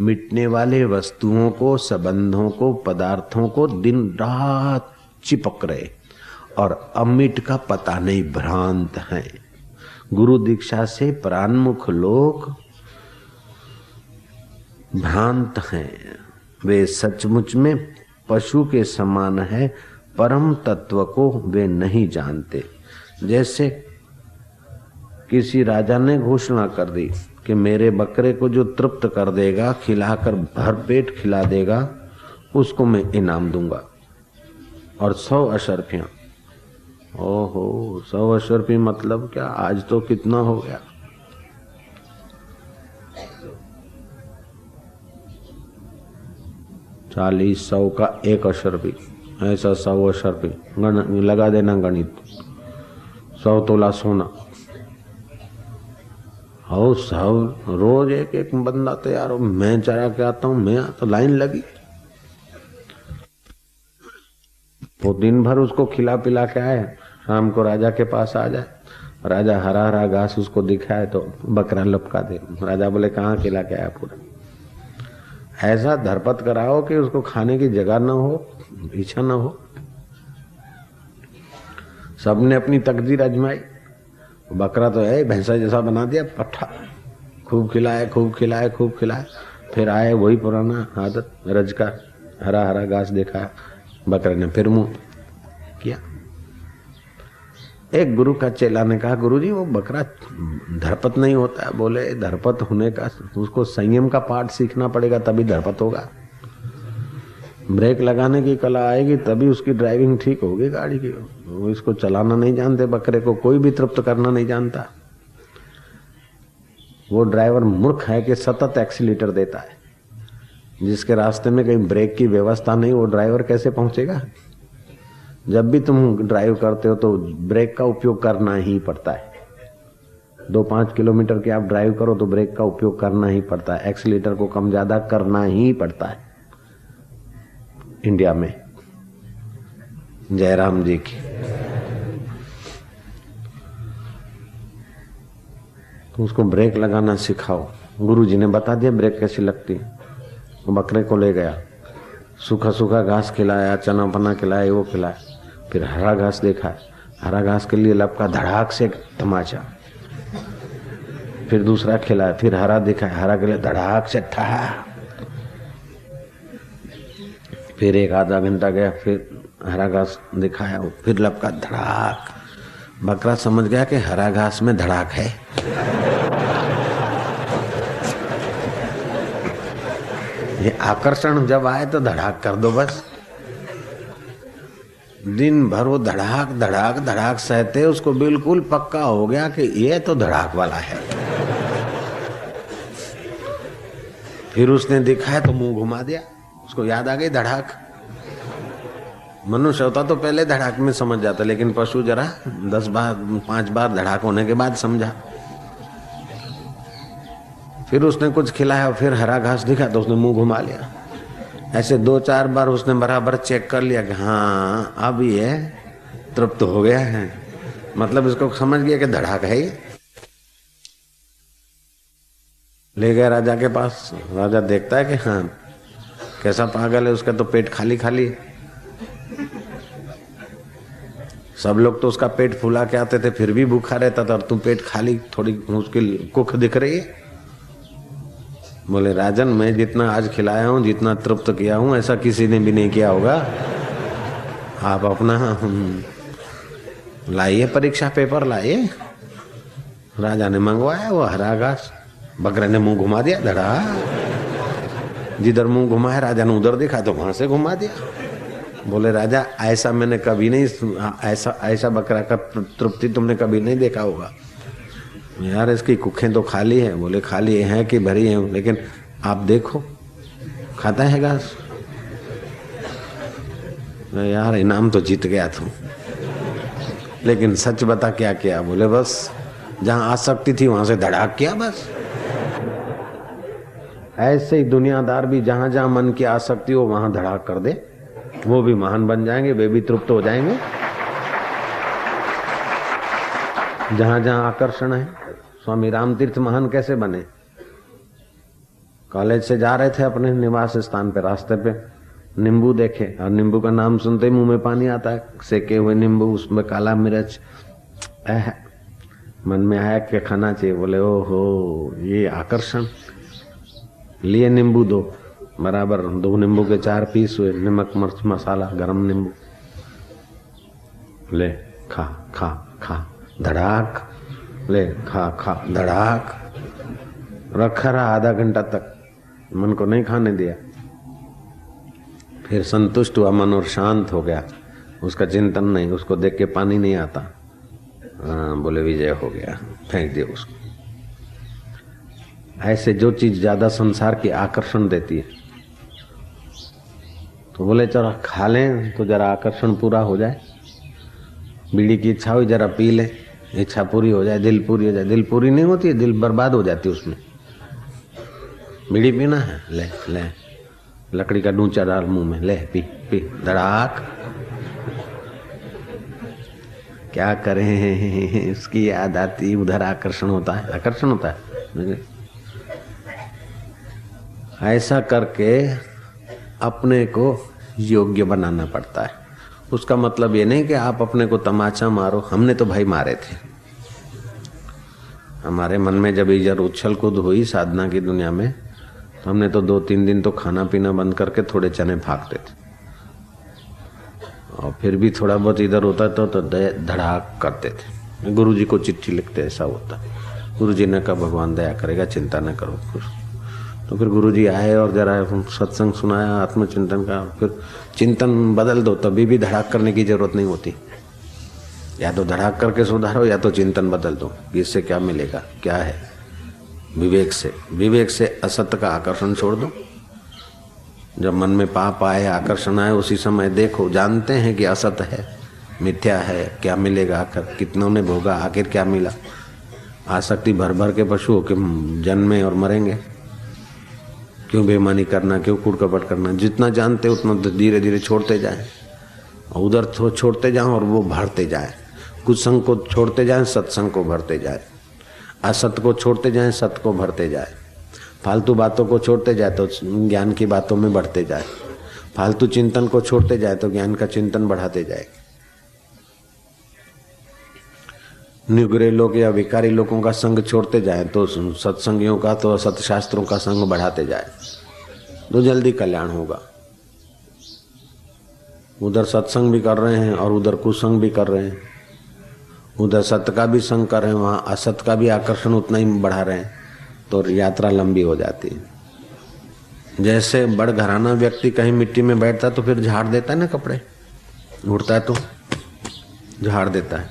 मिटने वाले वस्तुओं को, संबंधों को, पदार्थों को दिन रात चिपक रहे और अमिट का पता नहीं, भ्रांत हैं। गुरु दीक्षा से परान्मुख लोग भ्रांत हैं। वे सचमुच में पशु के समान है, परम तत्व को वे नहीं जानते। जैसे किसी राजा ने घोषणा कर दी कि मेरे बकरे को जो तृप्त कर देगा, खिलाकर भरपेट खिला देगा, उसको मैं इनाम दूंगा, और 100 अशर्फियां। ओहो, 100 अशर्फी मतलब क्या? आज तो कितना हो गया? 40-100 का 1 अशर्फी, ऐसा 100 अशर्फी लगा देना गणित। 100 तोला सोना, हो सब रोज एक बंदा तैयार हो, मैं चरा के आता हूं, मैं तो लाइन लगी। वो दिन भर उसको खिला पिला के आए, शाम को राजा के पास आ जाए, राजा हरा हरा घास उसको दिखाए तो बकरा लपका दे। राजा बोले कहाँ खिला के आया पूरा? ऐसा धरपत कराओ कि उसको खाने की जगह ना हो, इच्छा ना हो। सबने अपनी तकदीर आजमाई, बकरा तो है भैंसा जैसा बना दिया, पट्ठा खूब खिलाए, खूब खिलाए, खूब खिलाए। फिर आए वही पुराना आदत, रज का हरा हरा घास देखा, बकरे ने फिर मुंह किया। एक गुरु का चेला ने कहा, गुरुजी वो बकरा धरपत नहीं होता है। बोले धरपत होने का, उसको संयम का पाठ सीखना पड़ेगा तभी धरपत होगा। ब्रेक लगाने की कला आएगी तभी उसकी ड्राइविंग ठीक होगी गाड़ी की। वो इसको चलाना नहीं जानते, बकरे को कोई भी तृप्त करना नहीं जानता। वो ड्राइवर मूर्ख है कि सतत एक्सीलेटर देता है। जिसके रास्ते में कहीं ब्रेक की व्यवस्था नहीं, वो ड्राइवर कैसे पहुंचेगा? जब भी तुम ड्राइव करते हो तो ब्रेक का उपयोग करना ही पड़ता है। 2-5 किलोमीटर की आप ड्राइव करो तो ब्रेक का उपयोग करना ही पड़ता है, एक्सीलेटर को कम ज्यादा करना ही पड़ता है इंडिया में। जयराम जी की। तो उसको ब्रेक लगाना सिखाओ। गुरुजी ने बता दिया ब्रेक कैसी लगती है। बकरे को ले गया, सूखा सूखा घास खिलाया, चना पना खिलाया, वो खिलाया। फिर हरा घास देखा, हरा घास के लिए लपका, धड़ाक से तमाचा। फिर दूसरा खिलाया, फिर हरा देखा, हरा के लिए धड़ाक से ठा। फिर एक आधा घंटा गया, फिर हरा घास दिखाया, फिर लपका, धड़ाक। बकरा समझ गया कि हरा घास में धड़ाक है। ये आकर्षण जब आए तो धड़ाक कर दो बस। दिन भर वो धड़ाक धड़ाक धड़ाक सहते, उसको बिल्कुल पक्का हो गया कि ये तो धड़ाक वाला है। फिर उसने दिखाया तो मुंह घुमा दिया, उसको याद आ गई धड़ाक। मनुष्य होता तो पहले धड़ाक में समझ जाता, लेकिन पशु जरा 10 बार 5 बार धड़ाक होने के बाद समझा। फिर उसने कुछ खिलाया, फिर हरा घास दिखा तो उसने मुंह घुमा लिया। ऐसे 2-4 बार उसने बराबर चेक कर लिया कि हाँ अब ये तृप्त हो गया है, मतलब इसको समझ गया कि धड़ाक है ये। ले गया राजा के पास। राजा देखता है कि हाँ कैसा पागल है, उसका तो पेट खाली खाली। सब लोग तो उसका पेट फुला के आते थे, फिर भी भूखा रहता था, और तू पेट खाली, थोड़ी मुश्किल कुख दिख रही है। बोले राजन, मैं जितना आज खिलाया हूँ, जितना तृप्त किया हूँ, ऐसा किसी ने भी नहीं किया होगा। आप अपना लाइए, परीक्षा पेपर लाइए। राजा ने मंगवाया वो हरा घास, बकरे ने मुंह घुमा दिया, धड़ा। जिधर मुंह घुमाया राजा ने उधर देखा तो वहां से घुमा दिया। बोले राजा, ऐसा मैंने कभी नहीं, ऐसा बकरा का तृप्ति तुमने कभी नहीं देखा होगा। यार इसकी कुखें तो खाली है। बोले खाली है कि भरी है, लेकिन आप देखो खाता है घास। यार इनाम तो जीत गया तू, लेकिन सच बता क्या किया। बोले बस जहां आसक्ति थी वहां से धड़ाक किया बस। ऐसे ही दुनियादार भी जहां जहां मन की आसक्ति हो वहां धड़ाक कर दे, वो भी महान बन जाएंगे, वे भी तृप्त हो जाएंगे। जहां जहां आकर्षण है। स्वामी रामतीर्थ महान कैसे बने? कॉलेज से जा रहे थे अपने निवास स्थान पे, रास्ते पे नींबू देखे, और नींबू का नाम सुनते ही मुंह में पानी आता है। सेके हुए नींबू, उसमें काला मिर्च, मन में आया कि खाना चाहिए। बोले ओहो ये आकर्षण। लिए नींबू 2, बराबर 2 नींबू के 4 पीस हुए, नमक मिर्च मसाला, गरम नींबू। ले खा खा खा, धड़ाक, ले खा खा, धड़ाक। रखा रहा आधा घंटा तक, मन को नहीं खाने दिया। फिर संतुष्ट हुआ मन और शांत हो गया, उसका चिंतन नहीं, उसको देख के पानी नहीं आता। बोले विजय हो गया, फेंक दिया उसको। ऐसे जो चीज ज्यादा संसार की आकर्षण देती है, तो बोले जरा खा लें तो जरा आकर्षण पूरा हो जाए। बीड़ी की इच्छा हुई, जरा पी ले, इच्छा पूरी हो जाए, दिल पूरी हो जाए। दिल पूरी नहीं होती है, दिल बर्बाद हो जाती है उसमें। बीड़ी पीना है, ले ले, लकड़ी का डूचा डाल मुंह में, ले पी पी, धड़ाक। क्या करें, उसकी याद आती, उधर आकर्षण होता है, आकर्षण होता है। ऐसा करके अपने को योग्य बनाना पड़ता है। उसका मतलब ये नहीं कि आप अपने को तमाचा मारो। हमने तो भाई मारे थे। हमारे मन में जब इधर उछल कूद हुई साधना की दुनिया में, तो हमने तो 2-3 दिन तो खाना पीना बंद करके थोड़े चने फाँकते थे, और फिर भी थोड़ा बहुत इधर होता तो धड़ाक करते थे। गुरुजी को चिट्ठी लिखते, ऐसा होता। गुरुजी ने कहा भगवान दया करेगा, चिंता न करो। तो फिर गुरुजी आए और जरा सत्संग सुनाया आत्मचिंतन का। फिर चिंतन बदल दो, तभी भी धड़ाक करने की जरूरत नहीं होती। या तो धड़ाक करके सुधारो, या तो चिंतन बदल दो कि इससे क्या मिलेगा, क्या है। विवेक से असत्य का आकर्षण छोड़ दो। जब मन में पाप आए, आकर्षण आए, उसी समय देखो, जानते हैं कि असत्य है, मिथ्या है, क्या मिलेगा आखिर, कितनों ने भोगा, आखिर क्या मिला। आसक्ति भर भर के पशुओं के जन्मे और मरेंगे। क्यों बेईमानी करना, क्यों कूड़ कपट करना। जितना जानते उतना धीरे धीरे छोड़ते जाए, उधर छोड़ते जाएं और वो भरते जाए। कुछ संग को छोड़ते जाएं, सत्संग को भरते जाए। असत को छोड़ते जाएं, सत को भरते जाए। फालतू बातों को छोड़ते जाए तो ज्ञान की बातों में बढ़ते जाए, फालतू चिंतन को छोड़ते जाए तो ज्ञान का चिंतन बढ़ाते जाए। निगुरे लोग या विकारी लोगों का संग छोड़ते जाए तो सत्संगियों का, तो सत्शास्त्रों का संग बढ़ाते जाए तो जल्दी कल्याण होगा। उधर सत्संग भी कर रहे हैं और उधर कुसंग भी कर रहे हैं, उधर सत्य का भी संग कर रहे हैं, वहां असत का भी आकर्षण उतना ही बढ़ा रहे हैं, तो यात्रा लंबी हो जाती है। जैसे बड़ घराना व्यक्ति कहीं मिट्टी में बैठता है तो फिर झाड़ देता है ना, कपड़े उड़ता है तो झाड़ देता है,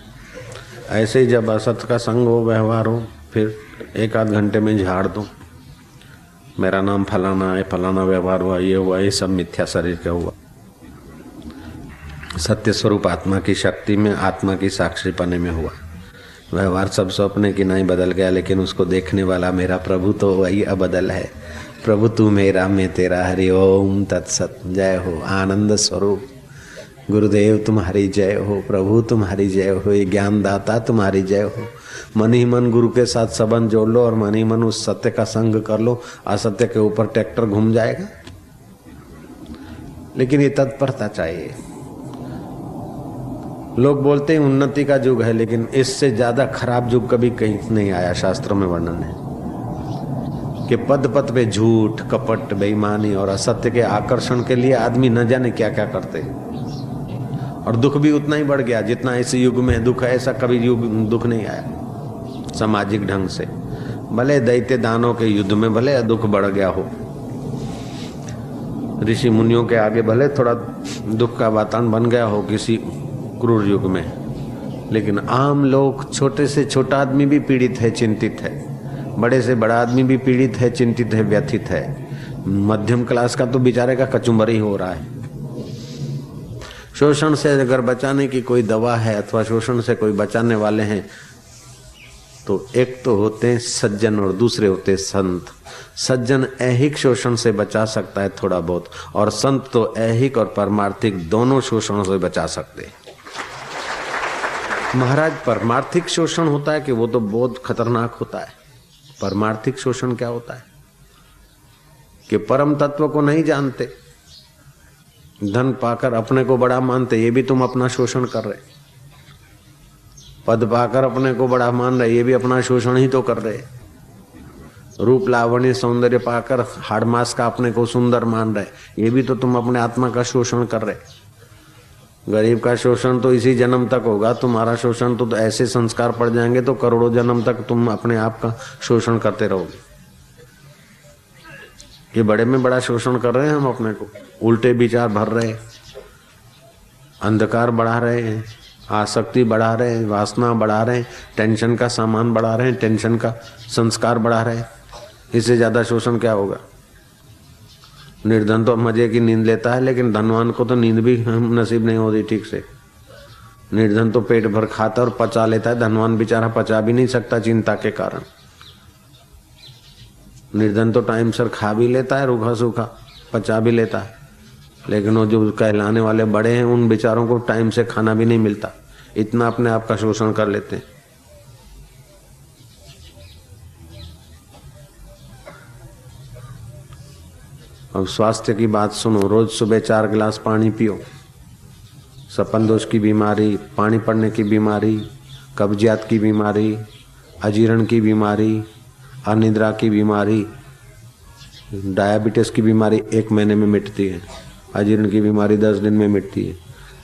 ऐसे ही जब असत का संग हो, व्यवहार हो, फिर एक आध घंटे में झाड़ दो, मेरा नाम फलाना है, फलाना व्यवहार हुआ, ये सब मिथ्या शरीर का हुआ। सत्य स्वरूप आत्मा की शक्ति में, आत्मा की साक्षीपने में हुआ। व्यवहार सब सपने की नहीं बदल गया, लेकिन उसको देखने वाला मेरा प्रभु तो वही अबदल है। प्रभु तू मेरा, मैं तेरा। हरि ओम तत्सत। जय हो आनंद स्वरूप गुरुदेव, तुम्हारी जय हो। प्रभु तुम्हारी जय हो। ये ज्ञानदाता तुम्हारी जय हो। मन ही मन गुरु के साथ संबंध जोड़ लो और मन ही मन उस सत्य का संग कर लो। असत्य के ऊपर ट्रैक्टर घूम जाएगा, लेकिन ये तत्परता चाहिए। लोग बोलते हैं उन्नति का युग है, लेकिन इससे ज्यादा खराब युग कभी कहीं नहीं आया। शास्त्रों में वर्णन है कि पद पद पे झूठ, कपट, बेईमानी और असत्य के आकर्षण के लिए आदमी न जाने क्या क्या करते हैं, और दुख भी उतना ही बढ़ गया जितना इस युग में दुख है। ऐसा कभी युग दुख नहीं आया सामाजिक ढंग से। भले दैत्य दानों के युद्ध में भले दुख बढ़ गया हो, ऋषि मुनियों के आगे भले थोड़ा दुख का वातावरण बन गया हो किसी क्रूर युग में, लेकिन आम लोग, छोटे से छोटा आदमी भी पीड़ित है, चिंतित है, बड़े से बड़ा आदमी भी पीड़ित है, चिंतित है, व्यथित है। मध्यम क्लास का तो बेचारे का कचुम्बर ही हो रहा है। शोषण से अगर बचाने की कोई दवा है अथवा शोषण से कोई बचाने वाले हैं, तो एक तो होते हैं सज्जन और दूसरे होते हैं संत। सज्जन ऐहिक शोषण से बचा सकता है थोड़ा बहुत, और संत तो ऐहिक और परमार्थिक दोनों शोषणों से बचा सकते हैं। महाराज, परमार्थिक शोषण होता है कि वो तो बहुत खतरनाक होता है। परमार्थिक शोषण क्या होता है कि परम तत्व को नहीं जानते, धन पाकर अपने को बड़ा मानते, ये भी तुम अपना शोषण कर रहे। पद पाकर अपने को बड़ा मान रहे, ये भी अपना शोषण ही तो कर रहे। रूप लावण्य सौंदर्य पाकर हाड़ मास का अपने को सुंदर मान रहे, ये भी तो तुम अपने आत्मा का शोषण कर रहे। गरीब का शोषण तो इसी जन्म तक होगा, तुम्हारा शोषण तो ऐसे संस्कार पड़ जाएंगे तो करोड़ों जन्म तक तुम अपने आप का शोषण करते रहोगे। ये बड़े में बड़ा शोषण कर रहे हैं हम अपने को, उल्टे विचार भर रहे, अंधकार बढ़ा रहे हैं, आसक्ति बढ़ा रहे हैं, वासना बढ़ा रहे हैं, टेंशन का सामान बढ़ा रहे हैं, टेंशन का संस्कार बढ़ा रहे हैं। इससे ज्यादा शोषण क्या होगा। निर्धन तो मजे की नींद लेता है, लेकिन धनवान को तो नींद भी नसीब नहीं होती ठीक से। निर्धन तो पेट भर खाता और पचा लेता है, धनवान बेचारा पचा भी नहीं सकता चिंता के कारण। निर्धन तो टाइम सर खा भी लेता है, रूखा सूखा पचा भी लेता है, लेकिन वो जो कहलाने वाले बड़े हैं उन बेचारों को टाइम से खाना भी नहीं मिलता, इतना अपने आप का शोषण कर लेते हैं। अब स्वास्थ्य की बात सुनो। रोज सुबह 4 गिलास पानी पियो। सपन दोष की बीमारी, पानी पड़ने की बीमारी, कब्जियत की बीमारी, अजीर्ण की बीमारी, अनिद्रा की बीमारी, डायबिटीज की बीमारी 1 महीने में मिटती है। अजीर्ण की बीमारी 10 दिन में मिटती है।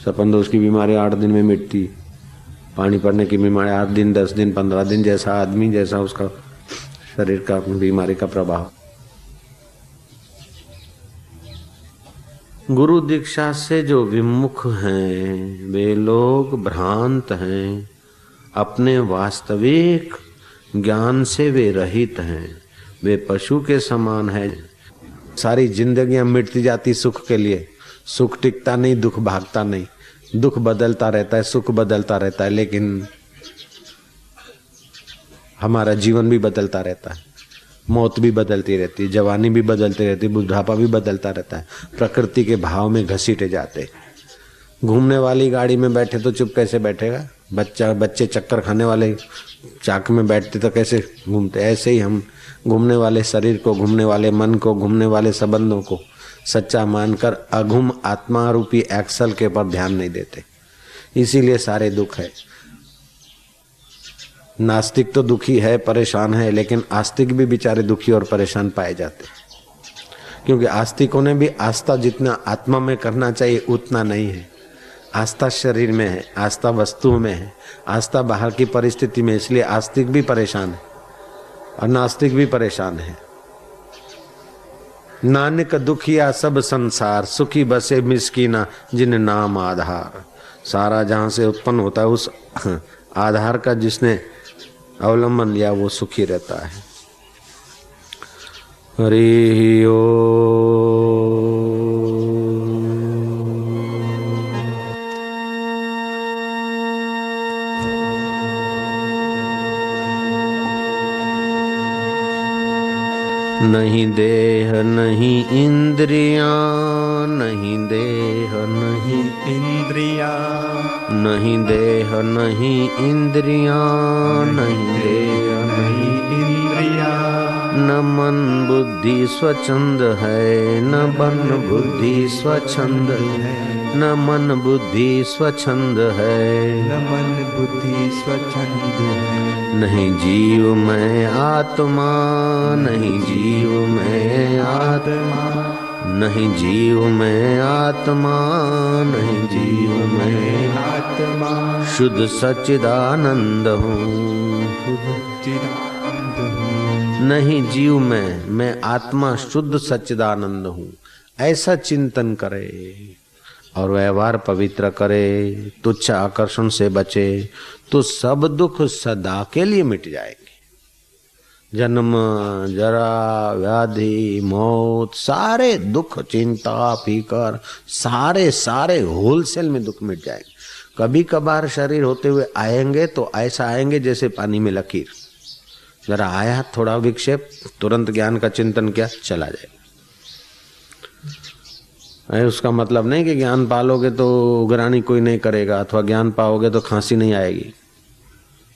सपन दोष की बीमारी 8 दिन में मिटती है। पानी पड़ने की बीमारी 8 दिन, 10 दिन, 15 दिन, जैसा आदमी, जैसा उसका शरीर का बीमारी का प्रभाव। गुरु दीक्षा से जो विमुख हैं वे लोग भ्रांत हैं, अपने वास्तविक ज्ञान से वे रहित हैं, वे पशु के समान है। सारी जिंदगियां मिटती जाती सुख के लिए, सुख टिकता नहीं, दुख भागता नहीं, दुख बदलता रहता है, सुख बदलता रहता है, लेकिन हमारा जीवन भी बदलता रहता है। मौत भी बदलती रहती है, जवानी भी बदलती रहती है, बुढ़ापा भी बदलता रहता है। प्रकृति के भाव में घसीटे जाते। घूमने वाली गाड़ी में बैठे तो चुप कैसे बैठेगा, बच्चे चक्कर खाने वाले चाक में बैठते तो कैसे घूमते, ऐसे ही हम घूमने वाले शरीर को, घूमने वाले मन को, घूमने वाले संबंधों को सच्चा मानकर अघुम आत्मा रूपी एक्सल के पर ध्यान नहीं देते, इसीलिए सारे दुख है। नास्तिक तो दुखी है, परेशान है, लेकिन आस्तिक भी बेचारे दुखी और परेशान पाए जाते हैं, क्योंकि आस्तिकों ने भी आस्था जितना आत्मा में करना चाहिए उतना नहीं है। आस्था शरीर में है, आस्था वस्तु में है, आस्था बाहर की परिस्थिति में, इसलिए आस्तिक भी परेशान है और नास्तिक भी परेशान है। नानक दुखिया सब संसार, सुखी बसे मिस्कीना जिन नाम आधार। सारा जहां से उत्पन्न होता है उस आधार का जिसने अवलंबन लिया वो सुखी रहता है। हरि ओम। नहीं देह नहीं इंद्रियां, नहीं देह नहीं इंद्रिया, नहीं देह नहीं इंद्रियां, नहीं देह नहीं इंद्रिया, न मन बुद्धि स्वच्छंद है, न मन बुद्धि स्वच्छंद है, न मन बुद्धि स्वच्छंद है, न मन बुद्धि स्वच्छंद है। नहीं जीव मैं आत्मा, नहीं जीव मैं आत्मा, नहीं जीव मैं आत्मा, नहीं जीव मैं आत्मा, शुद्ध सच्चिदानंद हूँ। सच्चिदानंद हूँ। नहीं जीव मैं आत्मा शुद्ध सच्चिदानंद हूँ। ऐसा चिंतन करे और व्यवहार पवित्र करे, तुच्छ आकर्षण से बचे, तो सब दुख सदा के लिए मिट जाएंगे। जन्म जरा व्याधि मौत सारे दुख, चिंता फिकर सारे होलसेल में दुख मिट जाएंगे। कभी कभार शरीर होते हुए आएंगे तो ऐसा आएंगे जैसे पानी में लकीर, जरा आया थोड़ा विक्षेप, तुरंत ज्ञान का चिंतन किया, चला जाएगा। उसका मतलब नहीं कि ज्ञान पालोगे तो उगरानी कोई नहीं करेगा, अथवा ज्ञान पाओगे तो खांसी नहीं आएगी,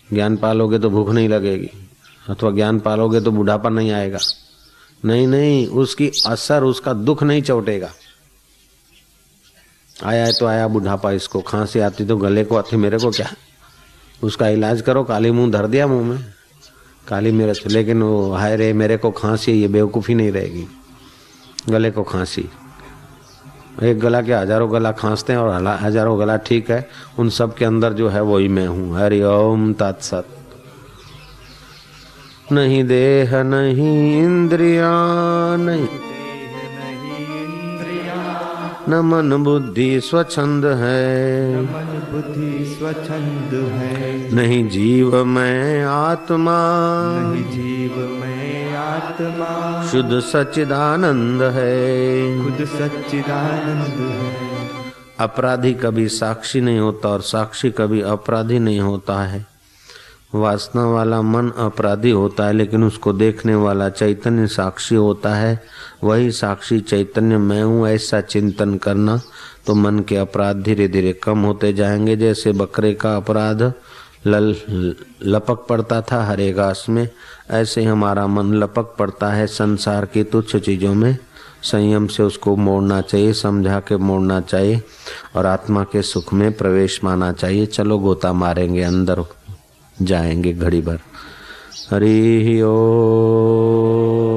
ज्ञान पालोगे तो भूख नहीं लगेगी, अथवा ज्ञान पालोगे तो बुढ़ापा नहीं आएगा। नहीं, उसकी असर, उसका दुख नहीं चौटेगा। आया है तो आया बुढ़ापा, इसको खांसी आती तो गले को आती, मेरे को क्या, उसका इलाज करो। काली मुंह धर दिया मुंह में, काली मिर्च, लेकिन वो हाय रे मेरे को खांसी, ये बेवकूफ़ी नहीं रहेगी। गले को खांसी, एक गला के हजारों गला खांसते हैं और हजारों गला ठीक है, उन सब के अंदर जो है वही मैं हूँ। हरि ओम तत्सत। नहीं देह नहीं इंद्रिया, नहीं न मन बुद्धि स्वच्छंद है, मन बुद्धि स्वच्छंद है। नहीं जीव मैं आत्मा, नहीं जीव मैं आत्मा, शुद्ध सच्चिदानंद है। खुद सच्चिदानंद है। अपराधी कभी साक्षी नहीं होता और साक्षी कभी अपराधी नहीं होता है। वासना वाला मन अपराधी होता है, लेकिन उसको देखने वाला चैतन्य साक्षी होता है। वही साक्षी चैतन्य मैं हूँ, ऐसा चिंतन करना तो मन के अपराध धीरे धीरे कम होते जाएंगे। जैसे बकरे का अपराध लपक पड़ता था हरे घास में, ऐसे हमारा मन लपक पड़ता है संसार की तुच्छ चीज़ों में। संयम से उसको मोड़ना चाहिए, समझा के मोड़ना चाहिए और आत्मा के सुख में प्रवेश माना चाहिए। चलो गोता मारेंगे, अंदर जाएंगे घड़ी भर। हरि ओम।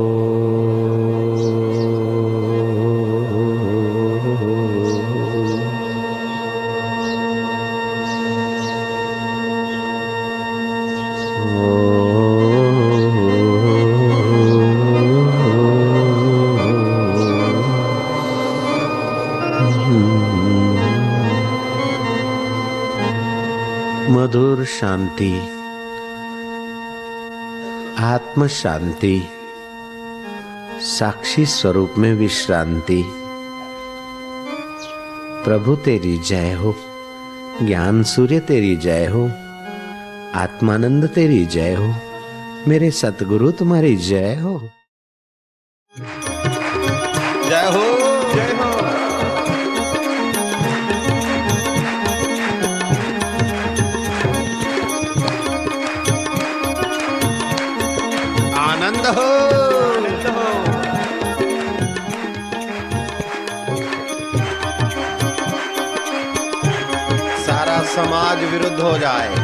मधुर शांति, आत्म शांति, साक्षी स्वरूप में विश्रांति। प्रभु तेरी जय हो, ज्ञान सूर्य तेरी जय हो, आत्मानंद तेरी जय हो, मेरे सतगुरु तुम्हारी जय हो। जय हो, जय हो। आनंद हो। सारा समाज विरुद्ध हो जाए,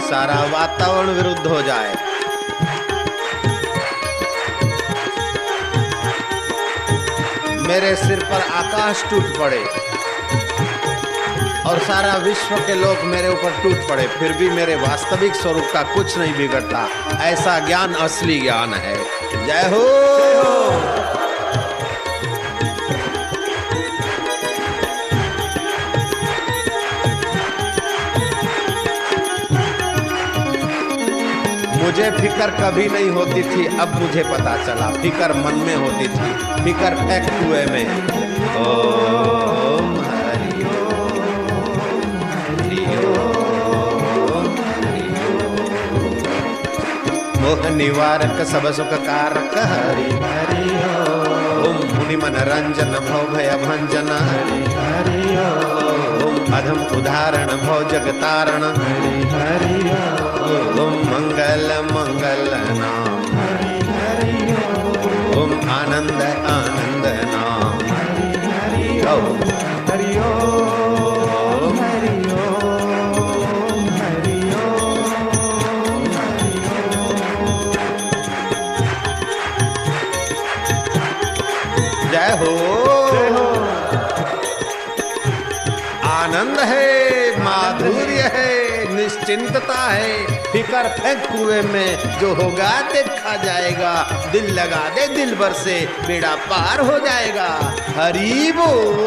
सारा वातावरण विरुद्ध हो जाए, मेरे सिर पर आकाश टूट पड़े और सारा विश्व के लोग मेरे ऊपर टूट पड़े, फिर भी मेरे वास्तविक स्वरूप का कुछ नहीं बिगड़ता। ऐसा ज्ञान असली ज्ञान है। जय हो। मुझे फिकर कभी नहीं होती थी, अब मुझे पता चला फिकर मन में होती थी, फिकर फेंक कुएं में। ओम हरि ओम, हरि ओम, हरि ओम। मोह निवारक सब सुख कारक हरि हरि ओम। मुनि मनरंजन भव भय भंजन हरि हरि ओम। अधम उदाहरण भव जगतारण हरि हरि ओम। मंगल मंगल नाम हरि हरि ओम। आनंद आनंद नाम हरि हरि ओम। हरि ओम, हरि ओम, हरि ओम, हरि ओम। जय हो। आनंद है, माधुर्य है, निश्चिंतता है। फिकर फेंक कुएं में, जो होगा देखा जाएगा। दिल लगा दे दिल भर से, बेड़ा पार हो जाएगा। हरि बोल।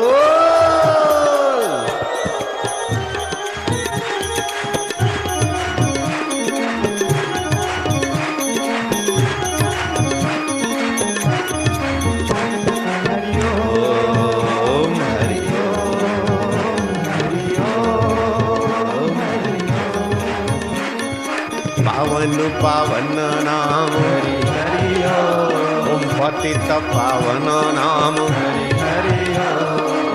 पावन पावन नाम हरि हरि ओम। पतित पावन नाम हरि हरि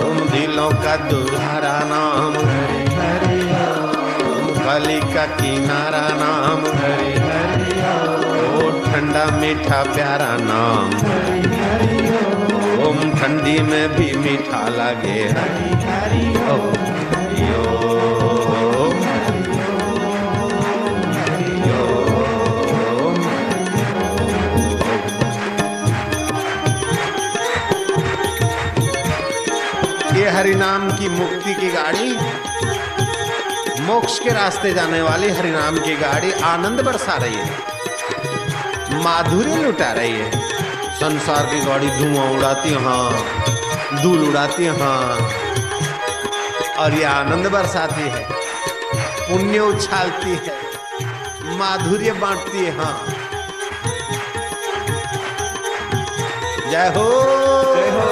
ओम। दिलों का दुल्हारा नाम हरि हरि ओम। कली का किनारा नाम हरि हरि ओम। ठंडा मीठा प्यारा नाम हरि हरि ओम। ठंडी में भी मीठा लगे हरि हरि ओम। हरि ओम। ये हरि नाम की मुक्ति की गाड़ी, मोक्ष के रास्ते जाने वाली हरि नाम की गाड़ी आनंद बरसा रही है, माधुर्य लुटा रही है। संसार की गाड़ी धुआं उड़ाती है, हाँ, धूल उड़ाती है, हाँ, और ये आनंद बरसाती है, पुण्य उछालती है, माधुर्य बांटती है। हाँ, जय हो, जय हो।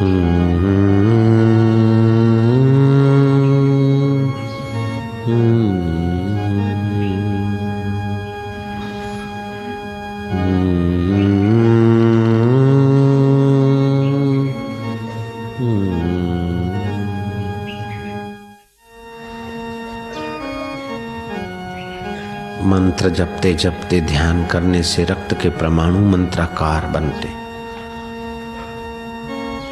मंत्र जपते जपते ध्यान करने से रक्त के परमाणु मंत्राकार बनते।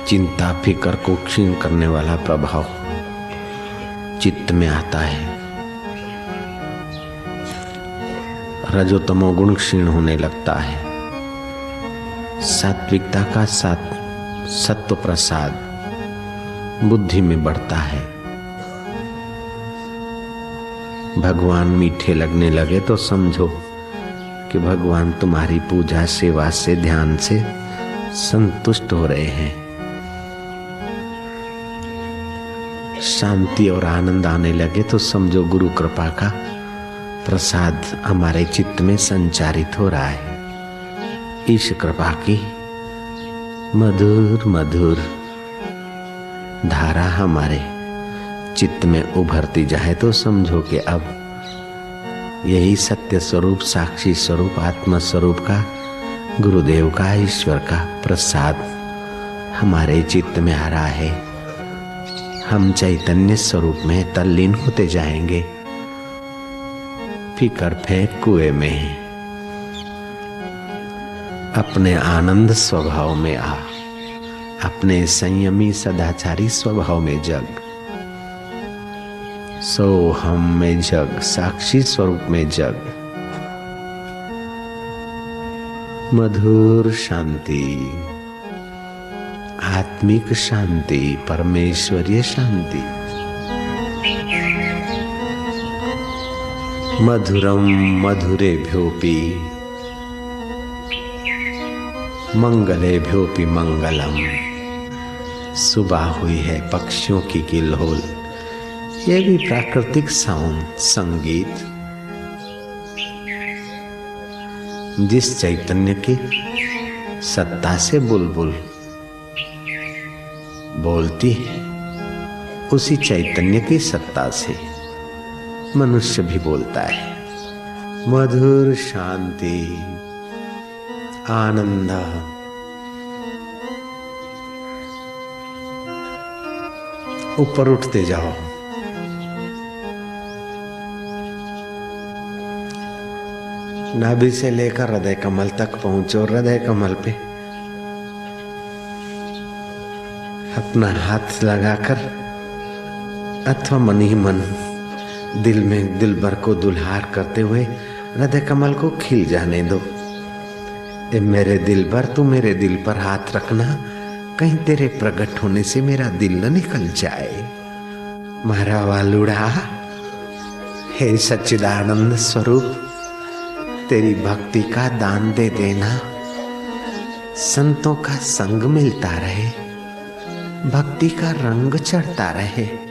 चिंता फिकर को क्षीण करने वाला प्रभाव चित्त में आता है। रजोतमो गुण क्षीण होने लगता है। सात्विकता का सत्व प्रसाद बुद्धि में बढ़ता है। भगवान मीठे लगने लगे तो समझो कि भगवान तुम्हारी पूजा सेवा से ध्यान से संतुष्ट हो रहे हैं। शांति और आनंद आने लगे तो समझो गुरु कृपा का प्रसाद हमारे चित्त में संचारित हो रहा है। ईश कृपा की मधुर मधुर धारा हमारे चित्त में उभरती जाए तो समझो कि अब यही सत्य स्वरूप साक्षी स्वरूप आत्मा स्वरूप का गुरुदेव का ईश्वर का प्रसाद हमारे चित्त में आ रहा है। हम चैतन्य स्वरूप में तल्लीन होते जाएंगे। फिकर फेंक कुएं में, अपने आनंद स्वभाव में आ, अपने संयमी सदाचारी स्वभाव में जग। सो हम में जग, साक्षी स्वरूप में जग। मधुर शांति, आत्मिक शांति, परमेश्वरीय शांति। मधुरम मधुरेभ्योऽपि मंगलेभ्योऽपि मंगलम। सुबह हुई है, पक्षियों की किलहोल, ये भी प्राकृतिक साउंड संगीत। जिस चैतन्य की सत्ता से बुलबुल बोलती है, उसी चैतन्य की सत्ता से मनुष्य भी बोलता है। मधुर शांति, आनंद। ऊपर उठते जाओ। नाभि से लेकर हृदय कमल तक पहुंचो। हृदय कमल पे अपना हाथ लगाकर अथवा मन ही मन दिल में दिलबर को दुल्हार करते हुए हृदय कमल को खिल जाने दो। ए मेरे दिलबर, तू मेरे दिल पर हाथ रखना, कहीं तेरे प्रकट होने से मेरा दिल न निकल जाए। मारा वालुड़ा, हे सच्चिदानंद स्वरूप, तेरी भक्ति का दान दे देना। संतों का संग मिलता रहे, भक्ति का रंग चढ़ता रहे।